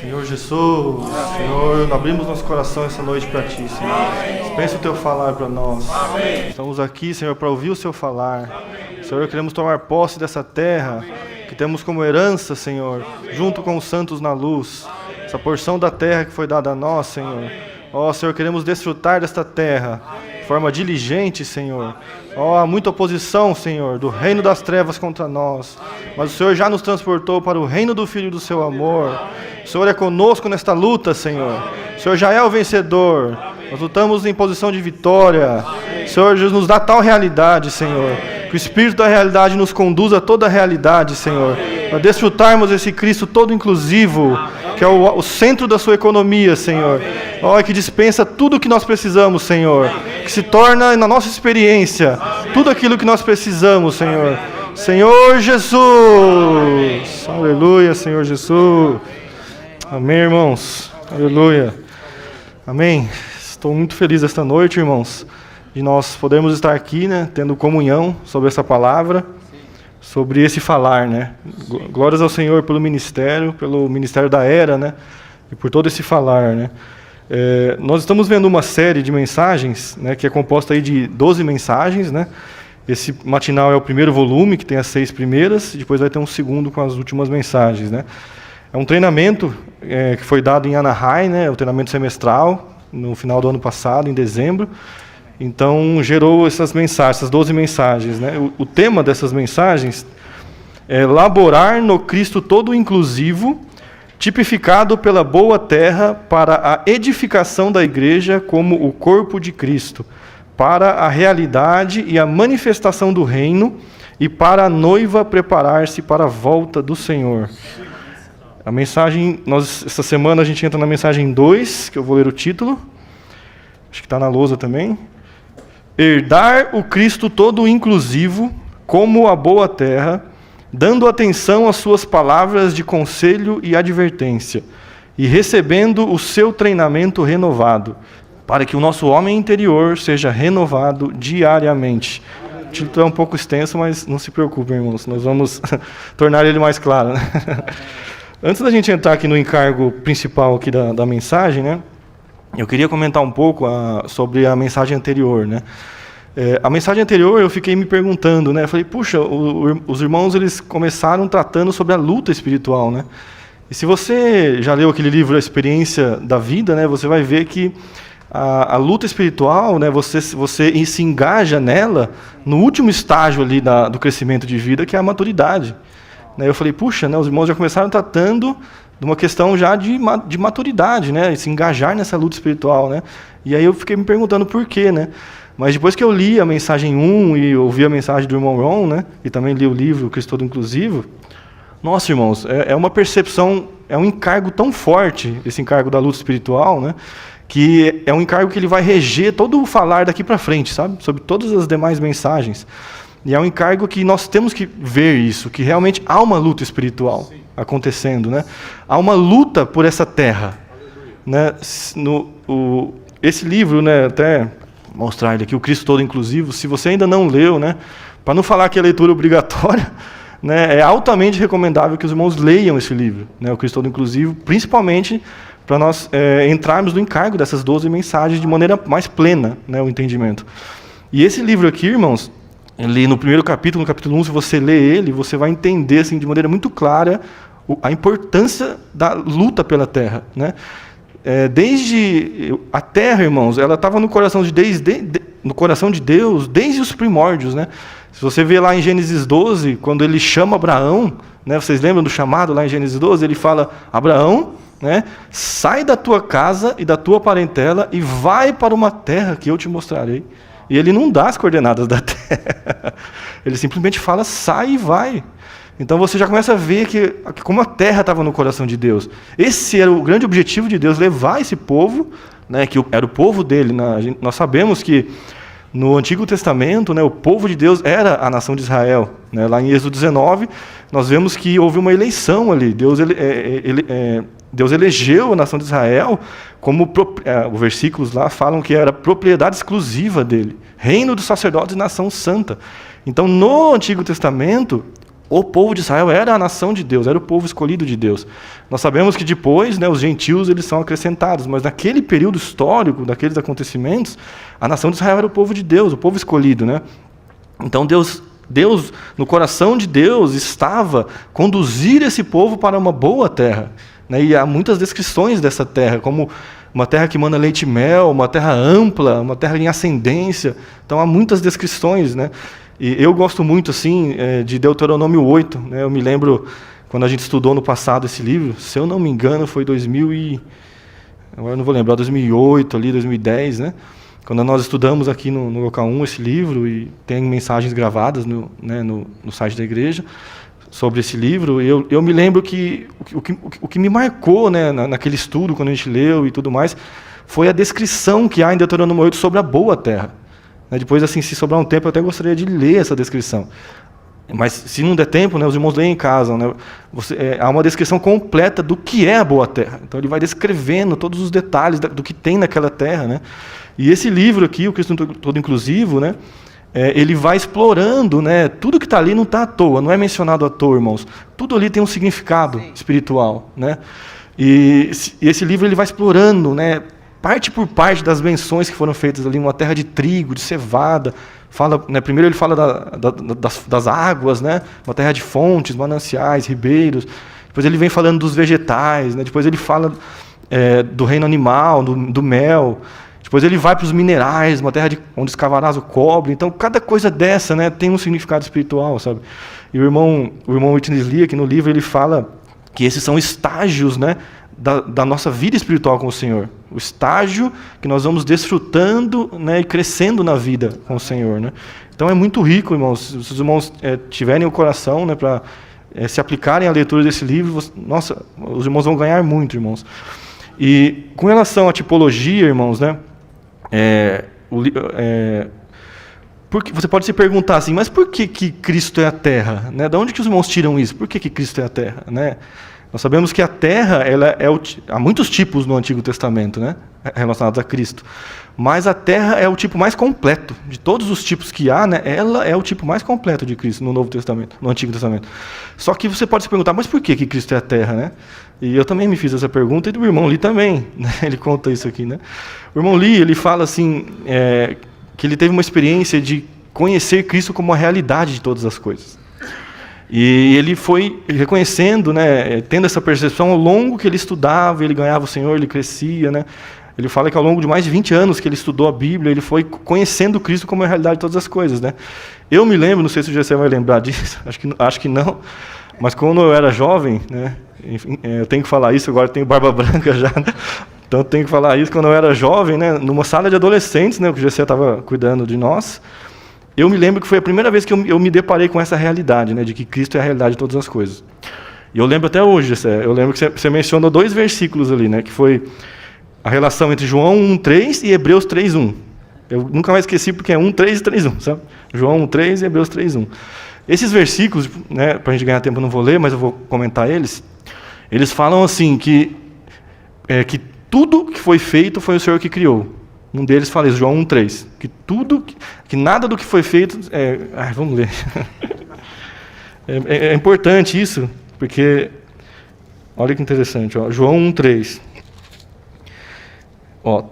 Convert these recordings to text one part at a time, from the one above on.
Senhor Jesus, Senhor, abrimos nosso coração essa noite para Ti, Senhor. Dispensa o Teu falar para nós. Estamos aqui, Senhor, para ouvir o Seu falar. Senhor, queremos tomar posse dessa terra que temos como herança, Senhor, junto com os santos na luz. Essa porção da terra que foi dada a nós, Senhor. Ó, Senhor, queremos desfrutar desta terra de forma diligente, Senhor. Ó, há muita oposição, Senhor, do reino das trevas contra nós. Mas o Senhor já nos transportou para o reino do Filho do Seu amor. O Senhor é conosco nesta luta, Senhor. O Senhor já é o vencedor. Nós lutamos em posição de vitória. O Senhor nos dá tal realidade, Senhor. Que o Espírito da realidade nos conduza a toda a realidade, Senhor. Para desfrutarmos esse Cristo todo inclusivo, que é o centro da sua economia, Senhor. Ó, que dispensa tudo o que nós precisamos, Senhor. Que se torna na nossa experiência tudo aquilo que nós precisamos, Senhor. Senhor Jesus. Aleluia, Senhor Jesus. Amém, irmãos. Aleluia. Amém. Estou muito feliz esta noite, irmãos, de nós podermos estar aqui, né, tendo comunhão sobre essa palavra, sobre esse falar, né. Glórias ao Senhor pelo ministério da Era, né, e por todo esse falar, né. Nós estamos vendo uma série de mensagens, né, que é composta aí de 12 mensagens, né. Esse matinal é o primeiro volume, que tem as 6 primeiras, e depois vai ter um segundo com as últimas mensagens, né. É um treinamento que foi dado em Anaheim, né, o treinamento semestral, no final do ano passado, em dezembro. Então, gerou essas mensagens, essas 12 mensagens, né. O tema dessas mensagens é laborar no Cristo todo inclusivo, tipificado pela boa terra para a edificação da igreja como o corpo de Cristo, para a realidade e a manifestação do reino e para a noiva preparar-se para a volta do Senhor. A mensagem, essa semana a gente entra na mensagem 2, que eu vou ler o título, acho que está na lousa também. Herdar o Cristo todo inclusivo, como a boa terra, dando atenção às suas palavras de conselho e advertência, e recebendo o seu treinamento renovado, para que o nosso homem interior seja renovado diariamente. O título é um pouco extenso, mas não se preocupem, irmãos, nós vamos tornar ele mais claro, né? Antes da gente entrar aqui no encargo principal aqui da mensagem, né, eu queria comentar um pouco sobre a mensagem anterior, né. A mensagem anterior eu fiquei me perguntando, né, eu falei, puxa, os irmãos eles começaram tratando sobre a luta espiritual, né. E se você já leu aquele livro A Experiência da Vida, né, você vai ver que a luta espiritual, né, você se engaja nela no último estágio ali do crescimento de vida, que é a maturidade. Eu falei, puxa, né, os irmãos já começaram tratando de uma questão já de maturidade, né, se engajar nessa luta espiritual, né. E aí eu fiquei me perguntando por quê, né. Mas depois que eu li a mensagem 1 e ouvi a mensagem do irmão Ron, né, e também li o livro Cristo Todo Inclusivo, nossa, irmãos, é uma percepção, é um encargo tão forte, esse encargo da luta espiritual, né, que é um encargo que ele vai reger todo o falar daqui para frente, sabe, sobre todas as demais mensagens. E é um encargo que nós temos que ver isso, que realmente há uma luta espiritual acontecendo, né? Há uma luta por essa terra, né? Esse livro, né, até mostrar ele aqui, o Cristo Todo Inclusivo, se você ainda não leu, né, para não falar que é leitura obrigatória, né, é altamente recomendável que os irmãos leiam esse livro, né, o Cristo Todo Inclusivo, principalmente para nós entrarmos no encargo dessas 12 mensagens de maneira mais plena, né, o entendimento. E esse livro aqui, irmãos, ele, no primeiro capítulo, no capítulo 1, se você ler ele, você vai entender assim, de maneira muito clara a importância da luta pela terra, né? Desde a terra, irmãos, ela estava no coração de Deus desde os primórdios, né? Se você vê lá em Gênesis 12, quando ele chama Abraão, né? Vocês lembram do chamado lá em Gênesis 12? Ele fala, Abraão, né, sai da tua casa e da tua parentela e vai para uma terra que eu te mostrarei. E ele não dá as coordenadas da terra. Ele simplesmente fala, sai e vai. Então você já começa a ver que como a terra estava no coração de Deus. Esse era o grande objetivo de Deus, levar esse povo, né, que era o povo dele. Nós sabemos que no Antigo Testamento, né, o povo de Deus era a nação de Israel. Né, lá em Êxodo 19, nós vemos que houve uma eleição ali. Deus elegeu a nação de Israel como, os versículos lá falam que era propriedade exclusiva dele, reino dos sacerdotes e nação santa. Então, no Antigo Testamento, O povo de Israel era a nação de Deus, era o povo escolhido de Deus. Nós sabemos que depois, né, os gentios eles são acrescentados, mas naquele período histórico, daqueles acontecimentos, a nação de Israel era o povo de Deus, o povo escolhido, né? Então Deus, no coração de Deus, estava conduzir esse povo para uma boa terra, né? E há muitas descrições dessa terra, como uma terra que manda leite e mel, uma terra ampla, uma terra em ascendência. Então há muitas descrições, né? E eu gosto muito assim de Deuteronômio 8, né? Eu me lembro quando a gente estudou no passado esse livro, se eu não me engano foi agora eu não vou lembrar, 2008 ali, 2010, né? Quando nós estudamos aqui no local 1 esse livro, e tem mensagens gravadas no site da igreja sobre esse livro, eu me lembro que o que me marcou, né, naquele estudo, quando a gente leu e tudo mais, foi a descrição que há em Deuteronômio 8 sobre a boa terra. Depois, assim, se sobrar um tempo, eu até gostaria de ler essa descrição. Mas, se não der tempo, né, os irmãos leem em casa. Né, há uma descrição completa do que é a boa terra. Então, ele vai descrevendo todos os detalhes do que tem naquela terra. Né. E esse livro aqui, o Cristo Todo Inclusivo, né, ele vai explorando, né, tudo que está ali não está à toa, não é mencionado à toa, irmãos. Tudo ali tem um significado espiritual. Né. E esse livro ele vai explorando, né, parte por parte das menções que foram feitas ali, uma terra de trigo, de cevada. Fala, né, primeiro ele fala das águas, né, uma terra de fontes, mananciais, ribeiros. Depois ele vem falando dos vegetais, né, depois ele fala do reino animal, do mel. Depois ele vai para os minerais, uma terra onde escavarás o cobre. Então, cada coisa dessa, né, tem um significado espiritual, sabe? E o irmão Whitney Lee, aqui no livro, ele fala que esses são estágios, né, da nossa vida espiritual com o Senhor. O estágio que nós vamos desfrutando, né, e crescendo na vida com o Senhor. Né? Então é muito rico, irmãos. Se os irmãos tiverem o coração, né, para se aplicarem à leitura desse livro, nossa, os irmãos vão ganhar muito, irmãos. E com relação à tipologia, irmãos, né, porque você pode se perguntar assim, mas por que Cristo é a terra? Né? De onde que os irmãos tiram isso? Por que Cristo é a terra? Né? Nós sabemos que a terra, há muitos tipos no Antigo Testamento, né, relacionados a Cristo. Mas a terra é o tipo mais completo. De todos os tipos que há, né, ela é o tipo mais completo de Cristo no Novo Testamento, no Antigo Testamento. Só que você pode se perguntar, mas por que Cristo é a terra? Né? E eu também me fiz essa pergunta, e do irmão Lee também. Né? Ele conta isso aqui. Né? O irmão Lee, ele fala assim, que ele teve uma experiência de conhecer Cristo como a realidade de todas as coisas. E ele foi reconhecendo, né, tendo essa percepção ao longo que ele estudava, ele ganhava o Senhor, ele crescia. Né? Ele fala que ao longo de mais de 20 anos que ele estudou a Bíblia, ele foi conhecendo Cristo como a realidade de todas as coisas. Né? Eu me lembro, não sei se o Gessé vai lembrar disso, acho que não, mas quando eu era jovem, né, enfim, eu tenho que falar isso, agora eu tenho barba branca já, né? Então eu tenho que falar isso, quando eu era jovem, né, numa sala de adolescentes, né, que o Gessé estava cuidando de nós, eu me lembro que foi a primeira vez que eu me deparei com essa realidade, né, de que Cristo é a realidade de todas as coisas. E eu lembro até hoje, eu lembro que você mencionou 2 versículos ali, né, que foi a relação entre João 1:3 e Hebreus 3:1. Eu nunca mais esqueci porque é 1:3 e 3:1, sabe? João 1:3 e Hebreus 3:1. Esses versículos, né, para a gente ganhar tempo eu não vou ler, mas eu vou comentar eles. Eles falam assim que tudo que foi feito foi o Senhor que criou. Um deles fala isso, João 1:3, que nada do que foi feito... vamos ler. É importante isso, porque... Olha que interessante, ó, João 1:3.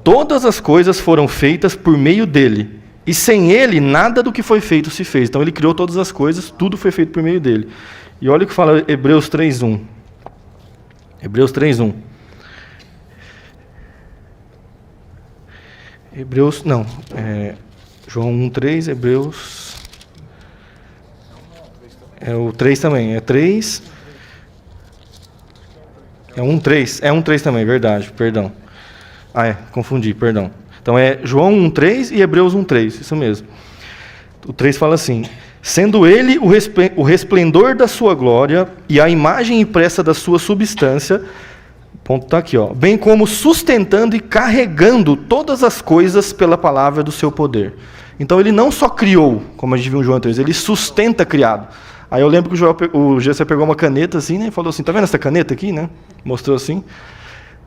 Todas as coisas foram feitas por meio dele, e sem ele nada do que foi feito se fez. Então ele criou todas as coisas, tudo foi feito por meio dele. E olha o que fala Hebreus 3:1. Hebreus 3:1. João 1:3, Hebreus... o 3 também, 3... É 1:3, 1:3 também, verdade, perdão. Confundi, perdão. Então é João 1:3 e Hebreus 1:3, isso mesmo. O 3 fala assim, sendo ele o resplendor da sua glória e a imagem impressa da sua substância... O ponto está aqui, ó. Bem como sustentando e carregando todas as coisas pela palavra do seu poder. Então ele não só criou, como a gente viu em João 3, ele sustenta criado. Aí eu lembro que o Gessé pegou uma caneta assim, né, e falou assim, tá vendo essa caneta aqui, né? Mostrou assim.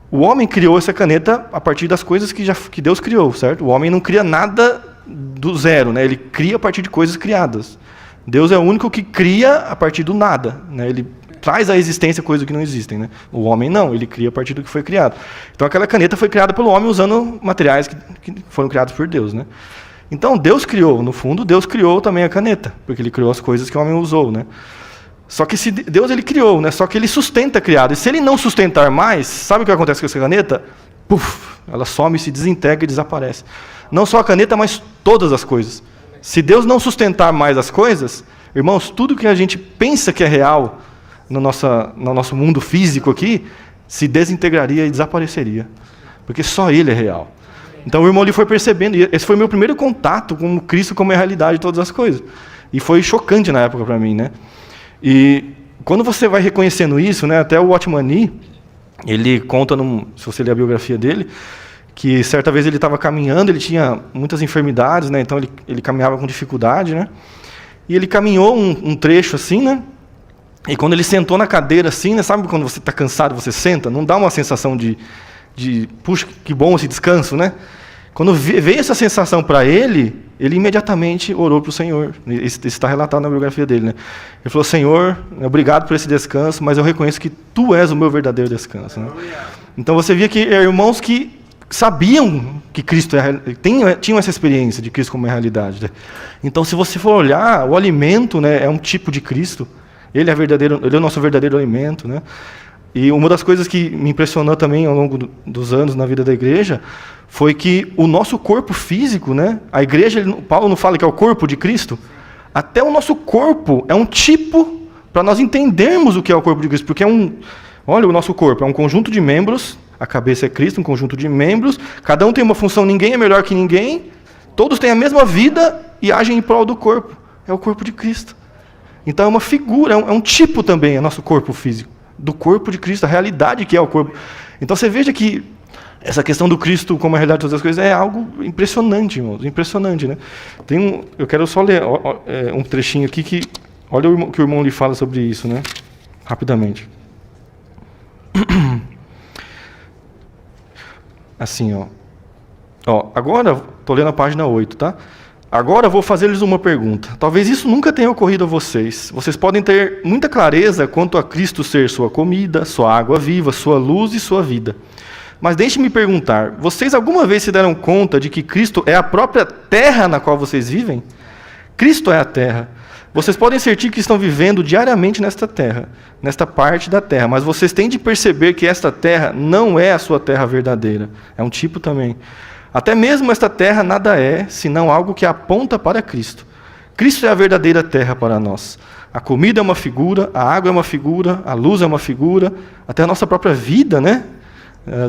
O homem criou essa caneta a partir das coisas que Deus criou, certo? O homem não cria nada do zero, né? Ele cria a partir de coisas criadas. Deus é o único que cria a partir do nada, né? Ele traz à existência coisas que não existem, né? O homem não, ele cria a partir do que foi criado. Então aquela caneta foi criada pelo homem usando materiais que foram criados por Deus, né? Então Deus criou, no fundo, Deus criou também a caneta, porque ele criou as coisas que o homem usou, né? Só que se Deus ele criou, né? Só que ele sustenta criado. E se ele não sustentar mais, sabe o que acontece com essa caneta? Puf, ela some, se desintegra e desaparece. Não só a caneta, mas todas as coisas. Se Deus não sustentar mais as coisas, irmãos, tudo que a gente pensa que é real no nosso mundo físico aqui, se desintegraria e desapareceria. Porque só Ele é real. Então o irmão ali foi percebendo, e esse foi o meu primeiro contato com Cristo como a realidade de todas as coisas. E foi chocante na época para mim, né? E quando você vai reconhecendo isso, né, até o Watchman Nee, ele conta, se você ler a biografia dele, que certa vez ele estava caminhando, ele tinha muitas enfermidades, né, então ele caminhava com dificuldade, né, e ele caminhou um trecho assim, né, e quando ele sentou na cadeira assim, né, sabe quando você está cansado, você senta, não dá uma sensação de puxa, que bom esse descanso, né? Quando veio essa sensação para ele imediatamente orou para o Senhor. Isso está relatado na biografia dele, né? Ele falou: Senhor, obrigado por esse descanso, mas eu reconheço que Tu és o meu verdadeiro descanso, né? Então você via que irmãos que sabiam que Cristo tinham essa experiência de Cristo como uma realidade, né? Então, se você for olhar, o alimento, né, é um tipo de Cristo. Ele é o nosso verdadeiro alimento, né? E uma das coisas que me impressionou também ao longo dos anos na vida da igreja foi que o nosso corpo físico, né? A igreja, Paulo não fala que é o corpo de Cristo? Até o nosso corpo é um tipo para nós entendermos o que é o corpo de Cristo, porque olha, o nosso corpo é um conjunto de membros, a cabeça é Cristo, um conjunto de membros, cada um tem uma função, ninguém é melhor que ninguém, todos têm a mesma vida e agem em prol do corpo. É o corpo de Cristo. Então é uma figura, é um tipo também, é nosso corpo físico, do corpo de Cristo, a realidade que é o corpo. Então você veja que essa questão do Cristo como a realidade de todas as coisas é algo impressionante, irmãos, impressionante, né? Eu quero só ler um trechinho aqui que, olha o que o irmão lhe fala sobre isso, né? Rapidamente. Assim, agora, estou lendo a página 8, tá? Agora vou fazer-lhes uma pergunta. Talvez isso nunca tenha ocorrido a vocês. Vocês podem ter muita clareza quanto a Cristo ser sua comida, sua água viva, sua luz e sua vida. Mas deixe-me perguntar, vocês alguma vez se deram conta de que Cristo é a própria terra na qual vocês vivem? Cristo é a terra. Vocês podem sentir que estão vivendo diariamente nesta terra, nesta parte da terra, mas vocês têm de perceber que esta terra não é a sua terra verdadeira. É um tipo também. Até mesmo esta terra nada é, senão algo que aponta para Cristo. Cristo é a verdadeira terra para nós. A comida é uma figura, a água é uma figura, a luz é uma figura, até a nossa própria vida, né?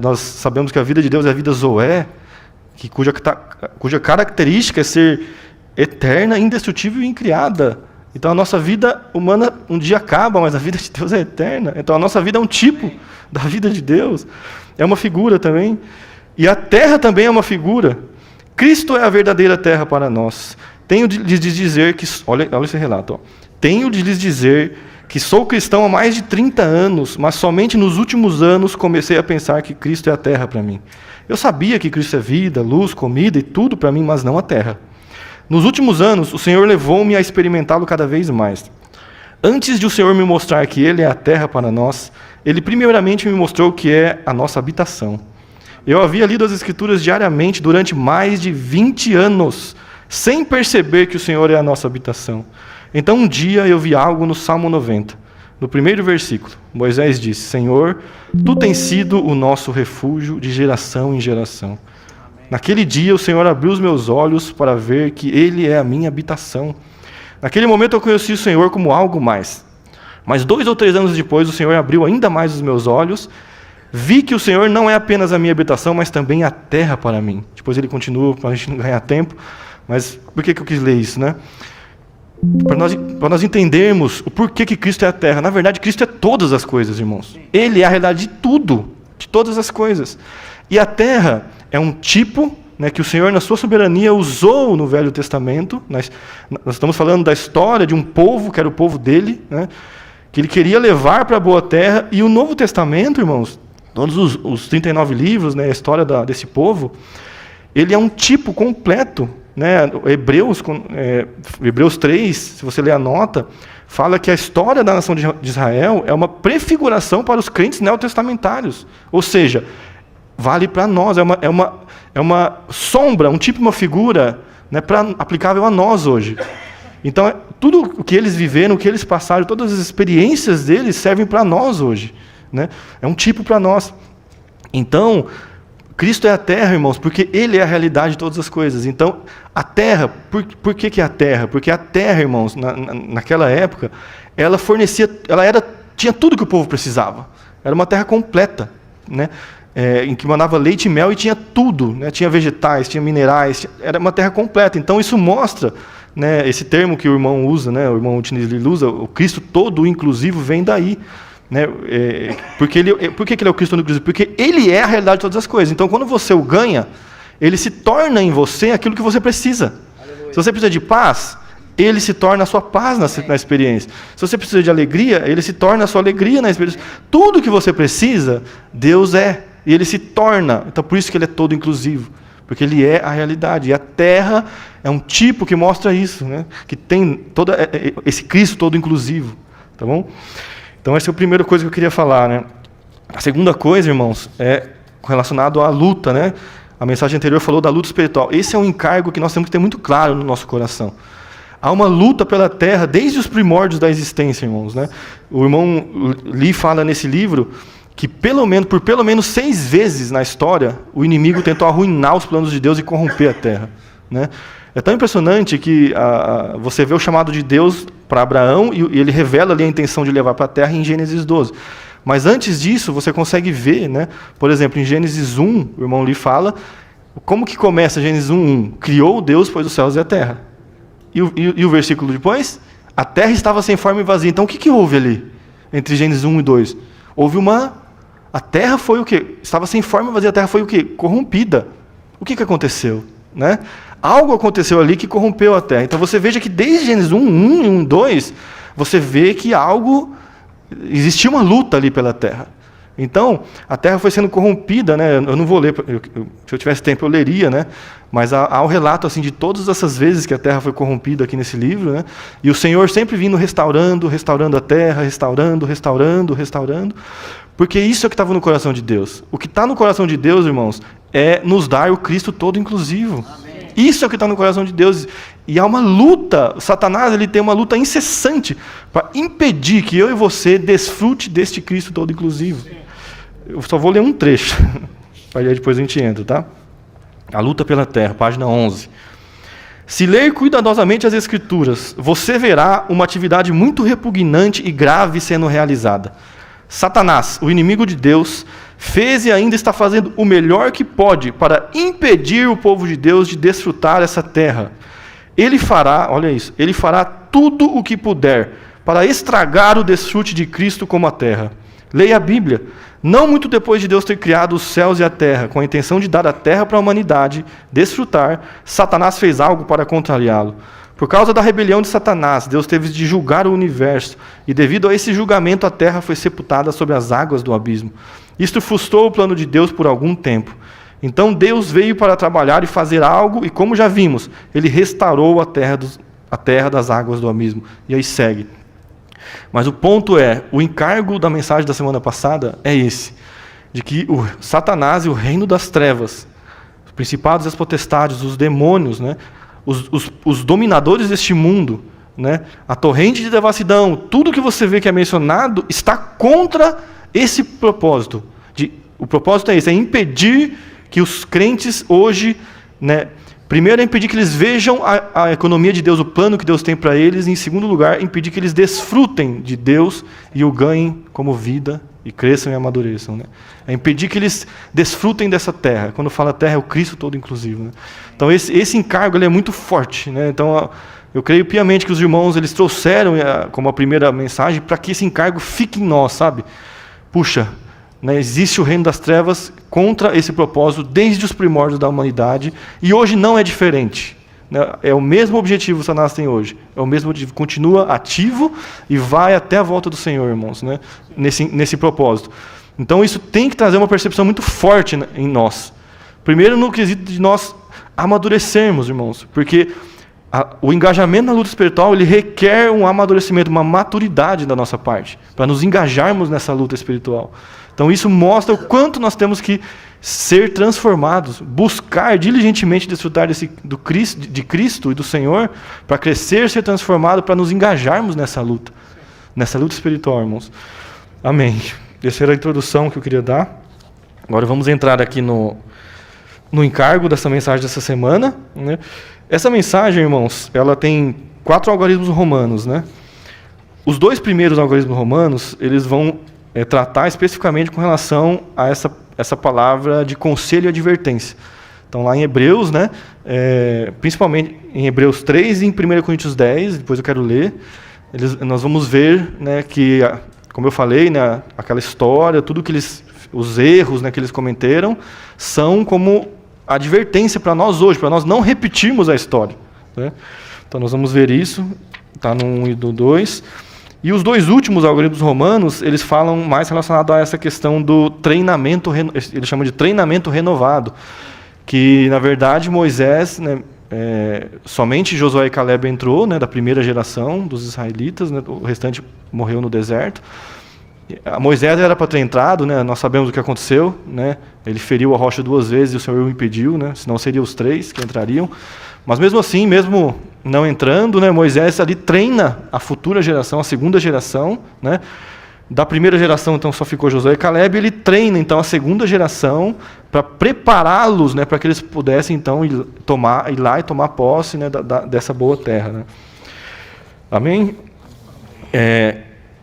Nós sabemos que a vida de Deus é a vida Zoé, cuja característica é ser eterna, indestrutível e incriada. Então a nossa vida humana um dia acaba, mas a vida de Deus é eterna. Então a nossa vida é um tipo da vida de Deus. É uma figura também. E a terra também é uma figura. Cristo é a verdadeira terra para nós. Tenho de lhes dizer que... Olha esse relato. Tenho de lhes dizer que sou cristão há mais de 30 anos, mas somente nos últimos anos comecei a pensar que Cristo é a terra para mim. Eu sabia que Cristo é vida, luz, comida e tudo para mim, mas não a terra. Nos últimos anos, o Senhor levou-me a experimentá-lo cada vez mais. Antes de o Senhor me mostrar que Ele é a terra para nós, Ele primeiramente me mostrou que é a nossa habitação. Eu havia lido as Escrituras diariamente durante mais de 20 anos, sem perceber que o Senhor é a nossa habitação. Então um dia eu vi algo no Salmo 90, no primeiro versículo. Moisés disse: Senhor, Tu tens sido o nosso refúgio de geração em geração. Naquele dia o Senhor abriu os meus olhos para ver que Ele é a minha habitação. Naquele momento eu conheci o Senhor como algo mais. Mas 2 ou 3 anos depois o Senhor abriu ainda mais os meus olhos. Vi que o Senhor não é apenas a minha habitação, mas também a terra para mim. Depois ele continua, para a gente não ganhar tempo. Mas por que eu quis ler isso, né? Para nós entendermos o porquê que Cristo é a terra. Na verdade, Cristo é todas as coisas, irmãos. Ele é a realidade de tudo, de todas as coisas. E a terra é um tipo, né, que o Senhor, na sua soberania, usou no Velho Testamento. Nós estamos falando da história de um povo, que era o povo dele, né, que ele queria levar para a boa terra. E o Novo Testamento, irmãos, todos os 39 livros, né, a história desse povo, ele é um tipo completo, né? Hebreus 3, se você ler a nota, fala que a história da nação de Israel é uma prefiguração para os crentes neotestamentários. Ou seja, vale para nós, é uma sombra, um tipo, uma figura, né, aplicável a nós hoje. Então, tudo o que eles viveram, o que eles passaram, todas as experiências deles servem para nós hoje, né? É um tipo para nós. Então, Cristo é a terra, irmãos, porque Ele é a realidade de todas as coisas. Então, a terra, por que é a terra? Porque a terra, irmãos, naquela época, ela tinha tudo que o povo precisava. Era uma terra completa, né? Em que mandava leite e mel e tinha tudo, né? Tinha vegetais, tinha minerais, era uma terra completa. Então, isso mostra, né, esse termo que o irmão usa, né, o irmão Utnizli usa, o Cristo todo inclusivo, vem daí. Né? Por que ele é o Cristo todo inclusivo? Porque Ele é a realidade de todas as coisas. Então, quando você o ganha, Ele se torna em você aquilo que você precisa. Aleluia. Se você precisa de paz, Ele se torna a sua paz na experiência. Se você precisa de alegria, Ele se torna a sua alegria na experiência. Tudo que você precisa, Deus é. E Ele se torna. Então, por isso que Ele é todo inclusivo. Porque Ele é a realidade. E a terra é um tipo que mostra isso, né? Que tem todo esse Cristo todo inclusivo. Tá bom? Então, essa é a primeira coisa que eu queria falar, né? A segunda coisa, irmãos, é relacionado à luta, né? A mensagem anterior falou da luta espiritual. Esse é um encargo que nós temos que ter muito claro no nosso coração. Há uma luta pela terra desde os primórdios da existência, irmãos, né? O irmão Lee fala nesse livro que por pelo menos 6 vezes na história, o inimigo tentou arruinar os planos de Deus e corromper a terra, né? É tão impressionante que você vê o chamado de Deus para Abraão e ele revela ali a intenção de levar para a terra em Gênesis 12. Mas antes disso, você consegue ver, né? Por exemplo, em Gênesis 1, o irmão Lee fala, como que começa Gênesis 1:1? Criou Deus, pois, os céus e a terra. E o versículo depois? A terra estava sem forma e vazia. Então, o que houve ali? Entre Gênesis 1 e 2? Houve a terra foi o quê? Estava sem forma e vazia. A terra foi o quê? Corrompida. O que aconteceu? Né? Algo aconteceu ali que corrompeu a terra. Então você veja que desde Gênesis 1:1 e 1:2, você vê que existia uma luta ali pela terra. Então, a terra foi sendo corrompida, né? Eu não vou ler, se eu tivesse tempo eu leria, né? Mas há um relato assim, de todas essas vezes que a terra foi corrompida aqui nesse livro, né? E o Senhor sempre vindo restaurando a terra, restaurando, porque isso é o que estava no coração de Deus. O que está no coração de Deus, irmãos, é nos dar o Cristo todo inclusivo. Amém. Isso é o que está no coração de Deus. E há uma luta, Satanás ele tem uma luta incessante para impedir que eu e você desfrute deste Cristo todo inclusivo. Sim. Eu só vou ler um trecho, aí depois a gente entra, tá? A luta pela terra, página 11. Se ler cuidadosamente as Escrituras, você verá uma atividade muito repugnante e grave sendo realizada. Satanás, o inimigo de Deus, fez e ainda está fazendo o melhor que pode para impedir o povo de Deus de desfrutar essa terra. Ele fará, olha isso, ele fará tudo o que puder para estragar o desfrute de Cristo como a terra. Leia a Bíblia. Não muito depois de Deus ter criado os céus e a terra, com a intenção de dar a terra para a humanidade desfrutar, Satanás fez algo para contrariá-lo. Por causa da rebelião de Satanás, Deus teve de julgar o universo, e devido a esse julgamento a terra foi sepultada sobre as águas do abismo. Isto frustrou o plano de Deus por algum tempo. Então Deus veio para trabalhar e fazer algo, e como já vimos, Ele restaurou a terra das águas do abismo. E aí segue. Mas o ponto é, o encargo da mensagem da semana passada é esse, de que o Satanás e o reino das trevas, os principados e as potestades, os demônios, né, os dominadores deste mundo, né, a torrente de devassidão, tudo que você vê que é mencionado está contra esse propósito. O propósito é esse, é impedir que os crentes hoje, né, primeiro é impedir que eles vejam a economia de Deus, o plano que Deus tem para eles, e em segundo lugar, impedir que eles desfrutem de Deus e o ganhem como vida e cresçam e amadureçam. Né? É impedir que eles desfrutem dessa terra. Quando fala terra, é o Cristo todo inclusivo. Né? Então esse encargo ele é muito forte. Né? Então eu creio piamente que os irmãos eles trouxeram como a primeira mensagem para que esse encargo fique em nós, sabe? Puxa, né, existe o reino das trevas contra esse propósito desde os primórdios da humanidade e hoje não é diferente. Né? É o mesmo objetivo que Satanás tem hoje. É o mesmo objetivo, continua ativo e vai até a volta do Senhor, irmãos, né? nesse propósito. Então isso tem que trazer uma percepção muito forte em nós. Primeiro no quesito de nós amadurecermos, irmãos, porque o engajamento na luta espiritual, ele requer um amadurecimento, uma maturidade da nossa parte, para nos engajarmos nessa luta espiritual. Então isso mostra o quanto nós temos que ser transformados, buscar diligentemente desfrutar de Cristo e do Senhor, para crescer, ser transformado, para nos engajarmos nessa luta espiritual, irmãos. Amém. Essa era a introdução que eu queria dar. Agora vamos entrar aqui no encargo dessa mensagem dessa semana, né? Essa mensagem, irmãos, ela tem 4 algarismos romanos, né? Os 2 primeiros algarismos romanos, eles vão tratar especificamente com relação a essa palavra de conselho e advertência. Então, lá em Hebreus, né, principalmente em Hebreus 3 e em 1 Coríntios 10, depois eu quero ler, nós vamos ver, né, que, como eu falei, né, aquela história, tudo que os erros, né, que eles cometeram, são como advertência para nós hoje, para nós não repetirmos a história, né? Então nós vamos ver isso, está no 1 e no 2. E os 2 últimos algarismos romanos, eles falam mais relacionado a essa questão do treinamento, eles chamam de treinamento renovado, que na verdade Moisés, né, somente Josué e Caleb entrou, né, da primeira geração dos israelitas, né, o restante morreu no deserto. Moisés era para ter entrado, né? Nós sabemos o que aconteceu, né? Ele feriu a rocha 2 vezes e o Senhor o impediu, né? Senão seriam os 3 que entrariam. Mas mesmo assim, mesmo não entrando, né, Moisés ali treina a futura geração, a segunda geração, né? Da primeira geração, então, só ficou Josué e Caleb. Ele treina, então, a segunda geração para prepará-los, né, para que eles pudessem, então, ir lá e tomar posse, né, dessa boa terra, né? Amém?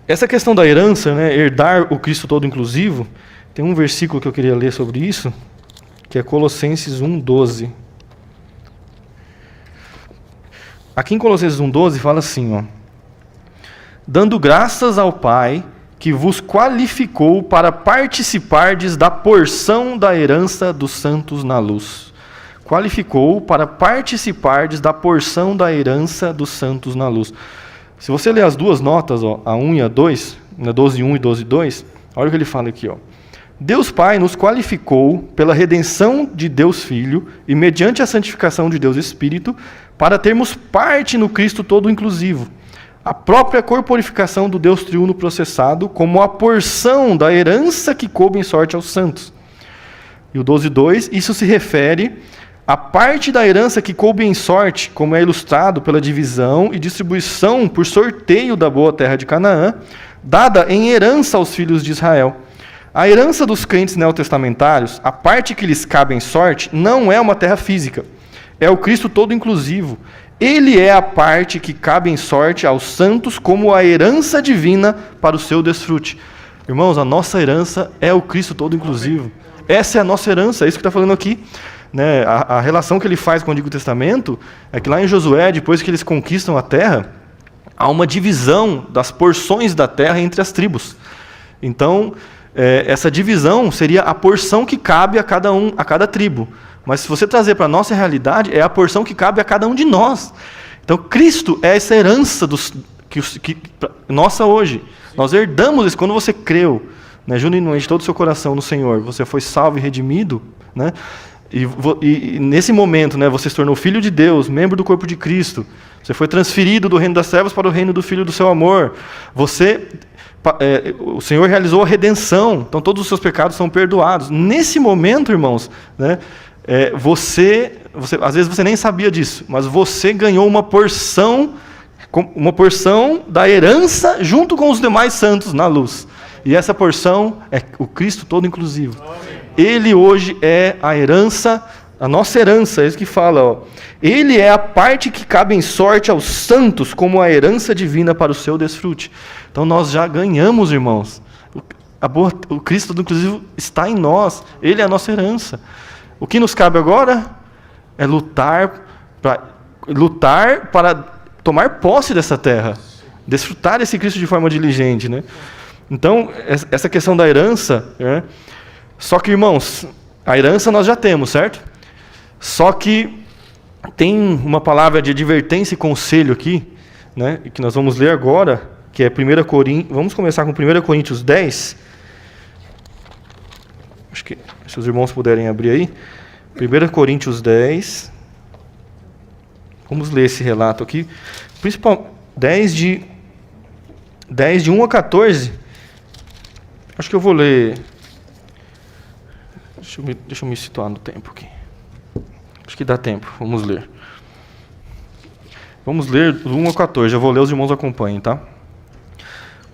Essa questão da herança, né, herdar o Cristo todo inclusivo, tem um versículo que eu queria ler sobre isso, que é Colossenses 1:12. Aqui em Colossenses 1:12 fala assim, ó: dando graças ao Pai que vos qualificou para participardes da porção da herança dos santos na luz. Qualificou para participardes da porção da herança dos santos na luz. Se você ler as 2 notas, ó, a 1 e a 2, 12:1 e 12:2, olha o que ele fala aqui, ó. Deus Pai nos qualificou pela redenção de Deus Filho e mediante a santificação de Deus Espírito para termos parte no Cristo todo inclusivo, a própria corporificação do Deus triuno processado como a porção da herança que coube em sorte aos santos. E o 12:2, isso se refere a parte da herança que coube em sorte, como é ilustrado pela divisão e distribuição por sorteio da boa terra de Canaã, dada em herança aos filhos de Israel. A herança dos crentes neotestamentários, a parte que lhes cabe em sorte, não é uma terra física. É o Cristo todo inclusivo. Ele é a parte que cabe em sorte aos santos como a herança divina para o seu desfrute. Irmãos, a nossa herança é o Cristo todo inclusivo. Essa é a nossa herança, é isso que está falando aqui. Né, a relação que ele faz com o Antigo Testamento é que lá em Josué, depois que eles conquistam a terra, há uma divisão das porções da terra entre as tribos. Então, essa divisão seria a porção que cabe a cada tribo. Mas se você trazer para a nossa realidade, é a porção que cabe a cada um de nós. Então, Cristo é essa herança nossa hoje. Nós herdamos isso quando você creu, né, genuinamente, todo o seu coração no Senhor. Você foi salvo e redimido, né? E nesse momento, né, você se tornou filho de Deus, membro do corpo de Cristo. Você foi transferido do reino das trevas para o reino do Filho do seu amor. O Senhor realizou a redenção, então todos os seus pecados são perdoados. Nesse momento, irmãos, né, às vezes você nem sabia disso, mas você ganhou uma porção da herança junto com os demais santos na luz. E essa porção é o Cristo todo inclusivo. Ele hoje é a herança, a nossa herança, é isso que fala, ó. Ele é a parte que cabe em sorte aos santos como a herança divina para o seu desfrute. Então nós já ganhamos, irmãos. O Cristo todo inclusivo está em nós. Ele é a nossa herança. O que nos cabe agora é lutar para tomar posse dessa terra, desfrutar desse Cristo de forma diligente, né? Então, essa questão da herança, né? Só que, irmãos, a herança nós já temos, certo? Só que tem uma palavra de advertência e conselho aqui, né, que nós vamos ler agora, que é 1 Coríntios. Vamos começar com 1 Coríntios 10. Acho que, se os irmãos puderem abrir aí. 1 Coríntios 10. Vamos ler esse relato aqui. Principal 10 de 1 a 14. Acho que eu vou ler. Deixa eu me situar no tempo aqui. Acho que dá tempo. Vamos ler. Vamos ler do 1 a 14. Eu vou ler, os irmãos acompanhem, tá?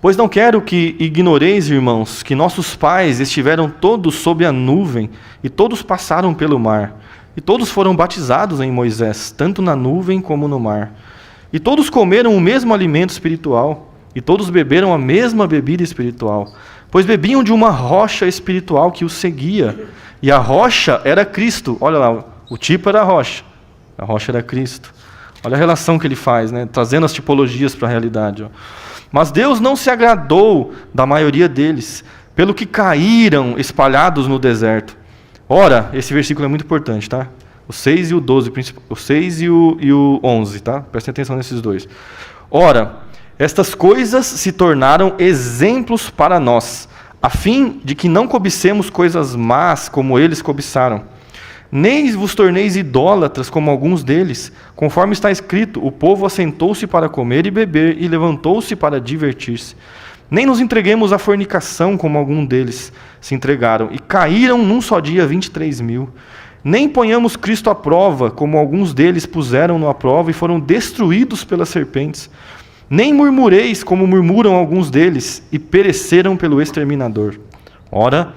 Pois não quero que ignoreis, irmãos, que nossos pais estiveram todos sob a nuvem, e todos passaram pelo mar, e todos foram batizados em Moisés, tanto na nuvem como no mar. E todos comeram o mesmo alimento espiritual, e todos beberam a mesma bebida espiritual, pois bebiam de uma rocha espiritual que os seguia, e a rocha era Cristo. Olha lá, o tipo era a rocha era Cristo. Olha a relação que ele faz, né? Trazendo as tipologias para a realidade. Ó. Mas Deus não se agradou da maioria deles, pelo que caíram espalhados no deserto. Ora, esse versículo é muito importante, tá? O 6 e o 12, o 6 e o 11, tá? Prestem atenção nesses dois. Ora, estas coisas se tornaram exemplos para nós, a fim de que não cobicemos coisas más como eles cobiçaram. Nem vos torneis idólatras como alguns deles, conforme está escrito, o povo assentou-se para comer e beber e levantou-se para divertir-se. Nem nos entreguemos à fornicação como alguns deles se entregaram e caíram num só dia 23.000. Nem ponhamos Cristo à prova como alguns deles puseram-no à prova e foram destruídos pelas serpentes. Nem murmureis como murmuram alguns deles e pereceram pelo exterminador. Ora,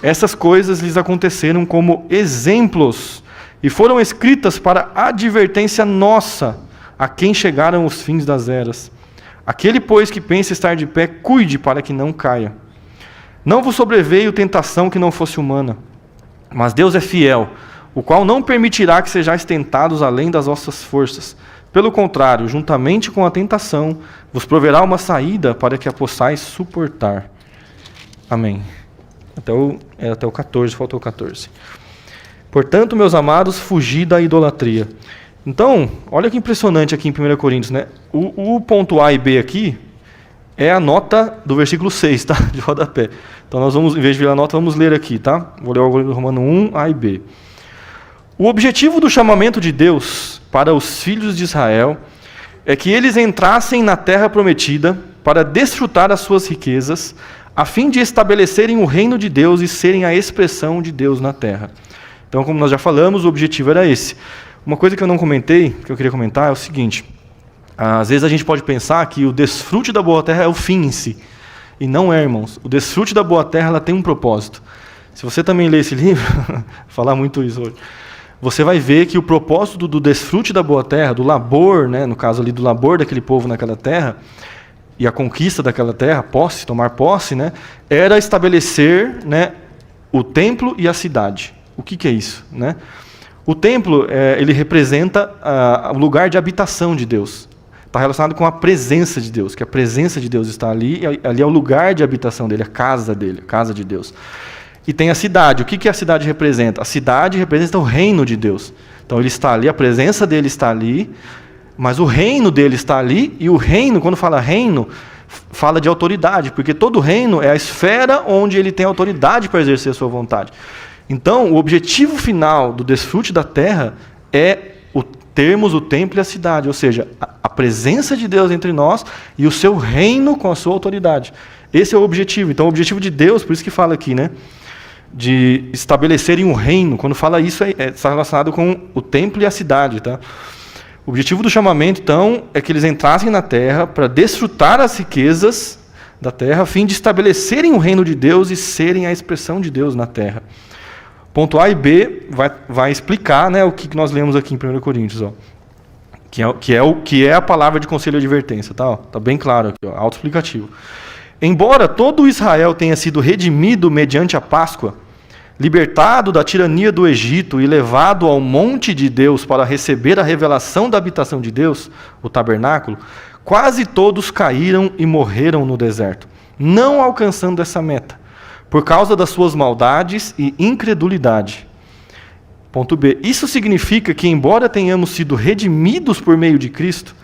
essas coisas lhes aconteceram como exemplos e foram escritas para advertência nossa, a quem chegaram os fins das eras. Aquele, pois, que pensa estar de pé, cuide para que não caia. Não vos sobreveio tentação que não fosse humana, mas Deus é fiel, o qual não permitirá que sejais tentados além das vossas forças. Pelo contrário, juntamente com a tentação, vos proverá uma saída para que a possais suportar. Amém. Até o 14, faltou o 14. Portanto, meus amados, fugi da idolatria. Então, olha que impressionante aqui em 1 Coríntios, né? O ponto A e B aqui é a nota do versículo 6, tá? De rodapé. Então nós vamos, em vez de ver a nota, vamos ler aqui, tá? Vou ler o Romano 1, A e B. O objetivo do chamamento de Deus para os filhos de Israel é que eles entrassem na terra prometida para desfrutar as suas riquezas, a fim de estabelecerem o reino de Deus e serem a expressão de Deus na terra. Então, como nós já falamos, o objetivo era esse. Uma coisa que eu não comentei, que eu queria comentar, é o seguinte. Às vezes a gente pode pensar que o desfrute da boa terra é o fim em si. E não é, irmãos. O desfrute da boa terra ela tem um propósito. Se você também ler esse livro, falar muito isso hoje, você vai ver que o propósito do desfrute da boa terra, do labor, né, no caso ali do labor daquele povo naquela terra, e a conquista daquela terra, posse, tomar posse, né, era estabelecer, né, o templo e a cidade. O que é isso? Né? O templo ele representa o lugar de habitação de Deus. Está relacionado com a presença de Deus, que a presença de Deus está ali, e ali é o lugar de habitação dele, a casa dele, a casa de Deus. E tem a cidade. O que a cidade representa? A cidade representa o reino de Deus. Então ele está ali, a presença dele está ali, mas o reino dele está ali, e o reino, quando fala reino, fala de autoridade, porque todo reino é a esfera onde ele tem autoridade para exercer a sua vontade. Então, o objetivo final do desfrute da terra é termos o templo e a cidade, ou seja, a presença de Deus entre nós e o seu reino com a sua autoridade. Esse é o objetivo. Então, o objetivo de Deus, por isso que fala aqui, né, de estabelecerem um reino. Quando fala isso, está relacionado com o templo e a cidade, tá? O objetivo do chamamento, então, é que eles entrassem na terra para desfrutar as riquezas da terra, a fim de estabelecerem o reino de Deus e serem a expressão de Deus na terra. Ponto A e B vai explicar, né, o que nós lemos aqui em 1 Coríntios, ó, que é a palavra de conselho e advertência. Tá bem claro aqui, ó, autoexplicativo. Embora todo Israel tenha sido redimido mediante a Páscoa, libertado da tirania do Egito e levado ao monte de Deus para receber a revelação da habitação de Deus, o tabernáculo, quase todos caíram e morreram no deserto, não alcançando essa meta, por causa das suas maldades e incredulidade. Ponto B. Isso significa que, embora tenhamos sido redimidos por meio de Cristo,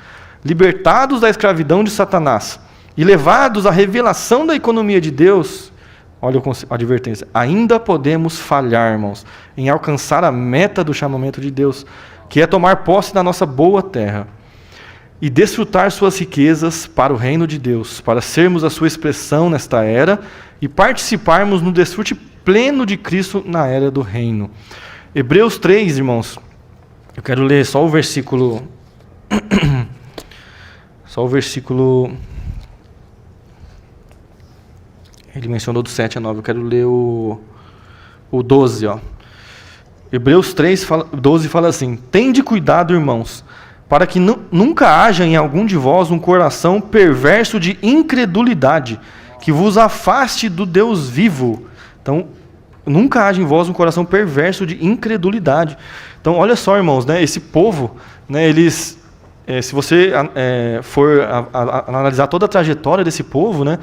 libertados da escravidão de Satanás e levados à revelação da economia de Deus, olha a advertência, ainda podemos falhar, irmãos, em alcançar a meta do chamamento de Deus, que é tomar posse da nossa boa terra e desfrutar suas riquezas para o reino de Deus, para sermos a sua expressão nesta era e participarmos no desfrute pleno de Cristo na era do reino. Hebreus 3, irmãos, eu quero ler só o versículo... Ele mencionou do 7 a 9, eu quero ler o 12, ó. Hebreus 3, 12 fala assim: tende cuidado, irmãos, para que nunca haja em algum de vós um coração perverso de incredulidade, que vos afaste do Deus vivo. Então, nunca haja em vós um coração perverso de incredulidade. Então, olha só, irmãos, né, esse povo, né, eles, se você for analisar toda a trajetória desse povo, né,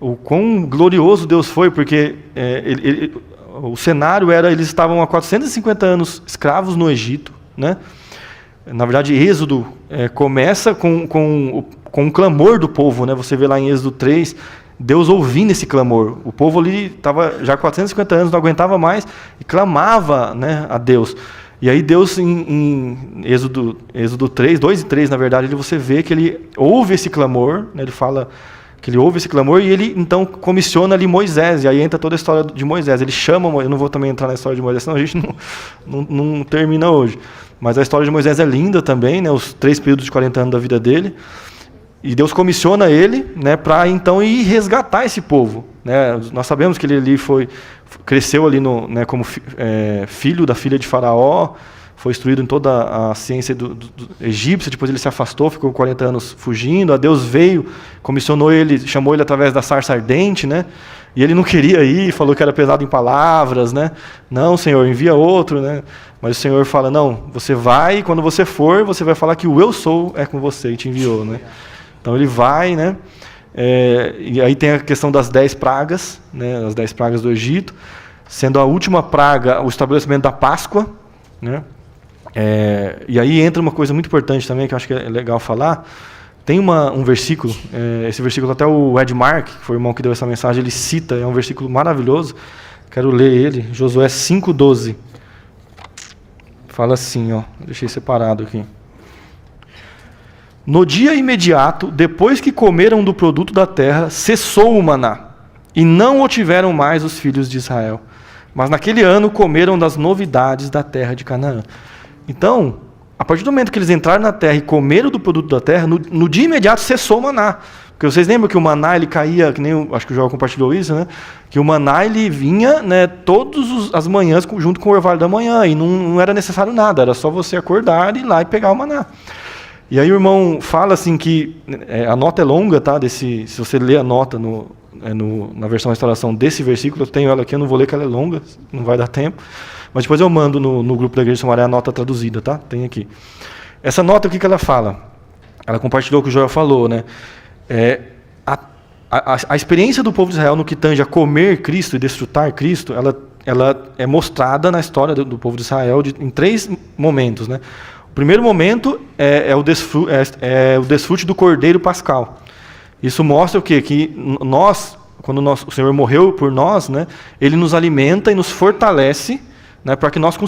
o quão glorioso Deus foi, porque o cenário era, eles estavam há 450 anos escravos no Egito, né? Na verdade, Êxodo começa com o clamor do povo, né? Você vê lá em Êxodo 3, Deus ouvindo esse clamor. O povo ali estava já há 450 anos, não aguentava mais, e clamava, né, a Deus. E aí Deus, em Êxodo 3, 2 e 3, na verdade, você vê que ele ouve esse clamor, né? Ele fala que ele ouve esse clamor e ele então comissiona ali Moisés, e aí entra toda a história de Moisés. Ele chama, eu não vou também entrar na história de Moisés, senão a gente não termina hoje. Mas a história de Moisés é linda também, né, os 3 períodos de 40 anos da vida dele. E Deus comissiona ele, né, para então ir resgatar esse povo. Né? Nós sabemos que ele ali cresceu ali né, como filho da filha de Faraó, foi instruído em toda a ciência do egípcio, depois ele se afastou, ficou 40 anos fugindo, a Deus veio, comissionou ele, chamou ele através da sarça ardente, né? E ele não queria ir, falou que era pesado em palavras, né? Não, Senhor, envia outro, né? Mas o Senhor fala, não, você vai, e quando você for, você vai falar que o eu sou é com você e te enviou, né? Então ele vai, né? E aí tem a questão das 10 pragas, né? As 10 pragas do Egito, sendo a última praga o estabelecimento da Páscoa, né? E aí entra uma coisa muito importante também, que eu acho que é legal falar. Tem um versículo, esse versículo até o Ed Mark, que foi o irmão que deu essa mensagem, ele cita, é um versículo maravilhoso, quero ler ele, Josué 5,12. Fala assim, ó, deixei separado aqui. No dia imediato, depois que comeram do produto da terra, cessou o maná, e não o tiveram mais os filhos de Israel. Mas naquele ano comeram das novidades da terra de Canaã. Então, a partir do momento que eles entraram na terra e comeram do produto da terra, no dia imediato cessou o maná. Porque vocês lembram que o maná ele caía, que nem acho que o João compartilhou isso, né? Que o maná ele vinha, né, todas as manhãs junto com o orvalho da manhã, e não era necessário nada, era só você acordar e ir lá e pegar o maná. E aí o irmão fala assim que a nota é longa, tá? Se você ler a nota na versão restauração desse versículo, eu tenho ela aqui, eu não vou ler que ela é longa, não vai dar tempo. Mas depois eu mando no grupo da Igreja Sumaré a nota traduzida, tá? Tem aqui. Essa nota, o que ela fala? Ela compartilhou o que o Joel falou, né? A experiência do povo de Israel no que tange a comer Cristo e desfrutar Cristo, ela é mostrada na história do povo de Israel em 3 momentos, né? O primeiro momento é o desfrute do Cordeiro Pascal. Isso mostra o quê? Que nós, quando o Senhor morreu por nós, né, Ele nos alimenta e nos fortalece, né, para que nós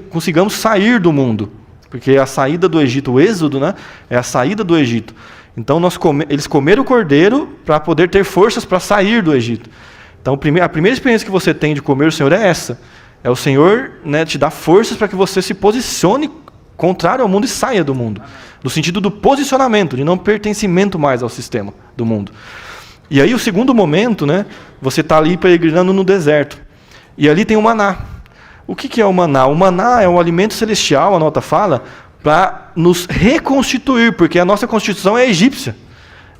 consigamos sair do mundo. Porque a saída do Egito, o Êxodo, né, é a saída do Egito. Então eles comeram o cordeiro para poder ter forças para sair do Egito. Então a primeira experiência que você tem de comer o Senhor é essa. É o Senhor, né, te dar forças para que você se posicione contrário ao mundo e saia do mundo. No sentido do posicionamento, de não pertencimento mais ao sistema do mundo. E aí o segundo momento, né, você está ali peregrinando no deserto. E ali tem o maná. O que é o maná? O maná é um alimento celestial, a nota fala, para nos reconstituir, porque a nossa constituição é egípcia.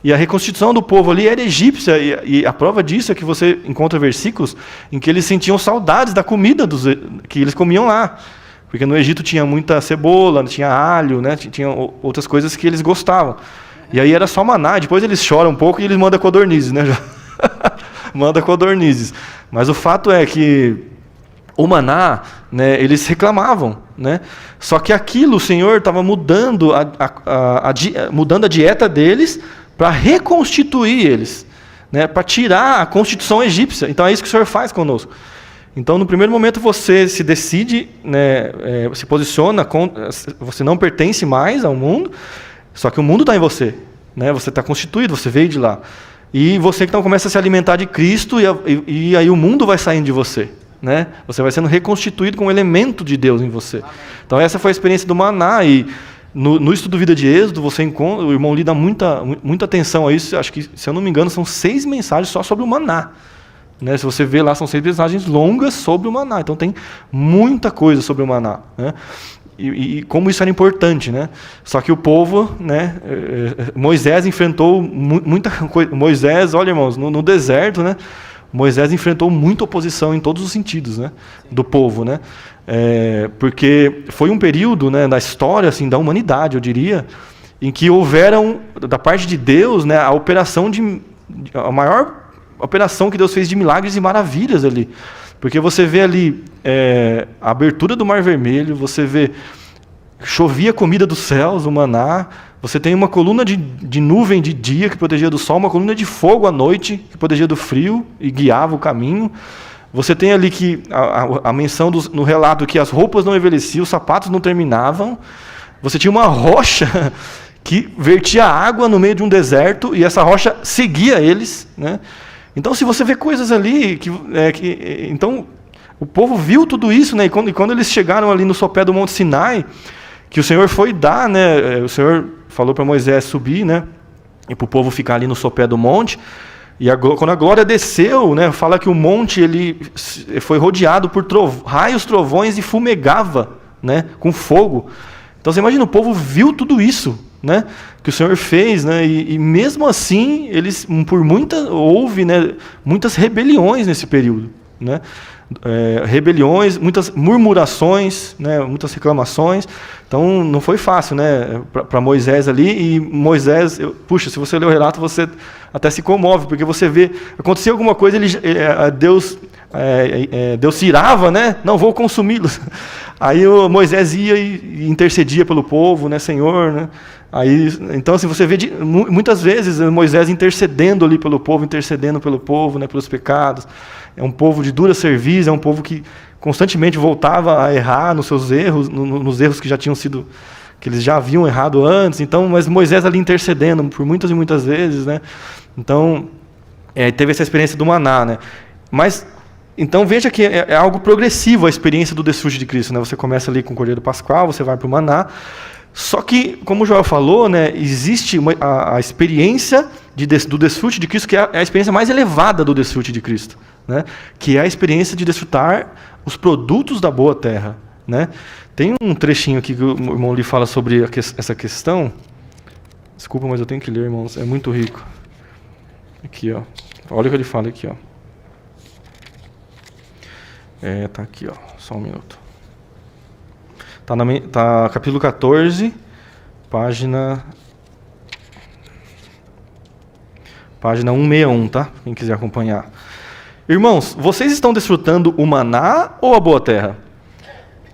E a reconstituição do povo ali era egípcia, e a prova disso é que você encontra versículos em que eles sentiam saudades da comida que eles comiam lá. Porque no Egito tinha muita cebola, tinha alho, né? Tinha outras coisas que eles gostavam. E aí era só maná, depois eles choram um pouco e eles mandam codornizes, né? Manda codornizes. Mas o fato é que o maná, né, eles reclamavam, né? Só que aquilo o Senhor estava mudando a dieta deles para reconstituir eles. né, para tirar a constituição egípcia. Então é isso que o Senhor faz conosco. Então, no primeiro momento, você se decide, né, se posiciona, você não pertence mais ao mundo, só que o mundo está em você. Né, você está constituído, você veio de lá. E você então começa a se alimentar de Cristo, e aí o mundo vai saindo de você. Né? Você vai sendo reconstituído com um elemento de Deus em você. Amém. Então essa foi a experiência do maná, e no estudo Vida de Êxodo, você encontra, o irmão lhe dá muita atenção a isso. Acho que, se eu não me engano, são 6 mensagens só sobre o maná. Né? Se você vê lá, são 6 mensagens longas sobre o maná. Então tem muita coisa sobre o maná. Né? E como isso era importante. Né? Só que o povo, né, Moisés enfrentou muita coisa. Moisés, olha, irmãos, no deserto, né, Moisés enfrentou muita oposição em todos os sentidos, né, do povo. Né? Porque foi um período, né, da história, assim, da humanidade, eu diria, em que houveram, da parte de Deus, né, a maior operação que Deus fez de milagres e maravilhas ali. Porque você vê ali a abertura do Mar Vermelho, você vê chovia comida dos céus, o maná, você tem uma coluna de nuvem de dia que protegia do sol, uma coluna de fogo à noite que protegia do frio e guiava o caminho. Você tem ali que a menção no relato que as roupas não envelheciam, os sapatos não terminavam. Você tinha uma rocha que vertia água no meio de um deserto, e essa rocha seguia eles, né? Então, se você vê coisas ali, então o povo viu tudo isso, né? E quando eles chegaram ali no sopé do Monte Sinai, que o Senhor foi dar, né? O Senhor falou para Moisés subir, né? E para o povo ficar ali no sopé do monte. E quando a glória desceu, né? Fala que o monte ele foi rodeado por raios, trovões, e fumegava, né? Com fogo. Então você imagina, o povo viu tudo isso, né, que o Senhor fez, né, e mesmo assim houve, né, muitas rebeliões nesse período, né, rebeliões, muitas murmurações, né, muitas reclamações. Então não foi fácil, né, para Moisés ali. E Moisés, puxa, se você ler o relato, você até se comove, porque você vê, aconteceu alguma coisa, Deus se irava, né, não vou consumi-los. Aí Moisés ia e intercedia pelo povo, né, Senhor, né. Então, assim, você vê muitas vezes Moisés intercedendo ali pelo povo, né, pelos pecados. É um povo de dura cerviz, é um povo que constantemente voltava a errar nos seus erros, nos erros que eles já haviam errado antes. Então, mas Moisés ali intercedendo por muitas e muitas vezes, né? Então, teve essa experiência do maná, né? Mas então veja que é algo progressivo a experiência do desfrute de Cristo, né? Você começa ali com o Cordeiro Pascual, você vai para o maná. Só que, como o Joel falou, né, existe a experiência do desfrute de Cristo, que é a experiência mais elevada do desfrute de Cristo, né, que é a experiência de desfrutar os produtos da boa terra. Né. Tem um trechinho aqui que o irmão lhe fala sobre essa questão. Desculpa, mas eu tenho que ler, irmãos, é muito rico. Aqui, ó. Olha o que ele fala aqui, ó. Tá aqui, ó. Só um minuto. Tá capítulo 14, página 161, tá? Quem quiser acompanhar. Irmãos, vocês estão desfrutando o maná ou a boa terra?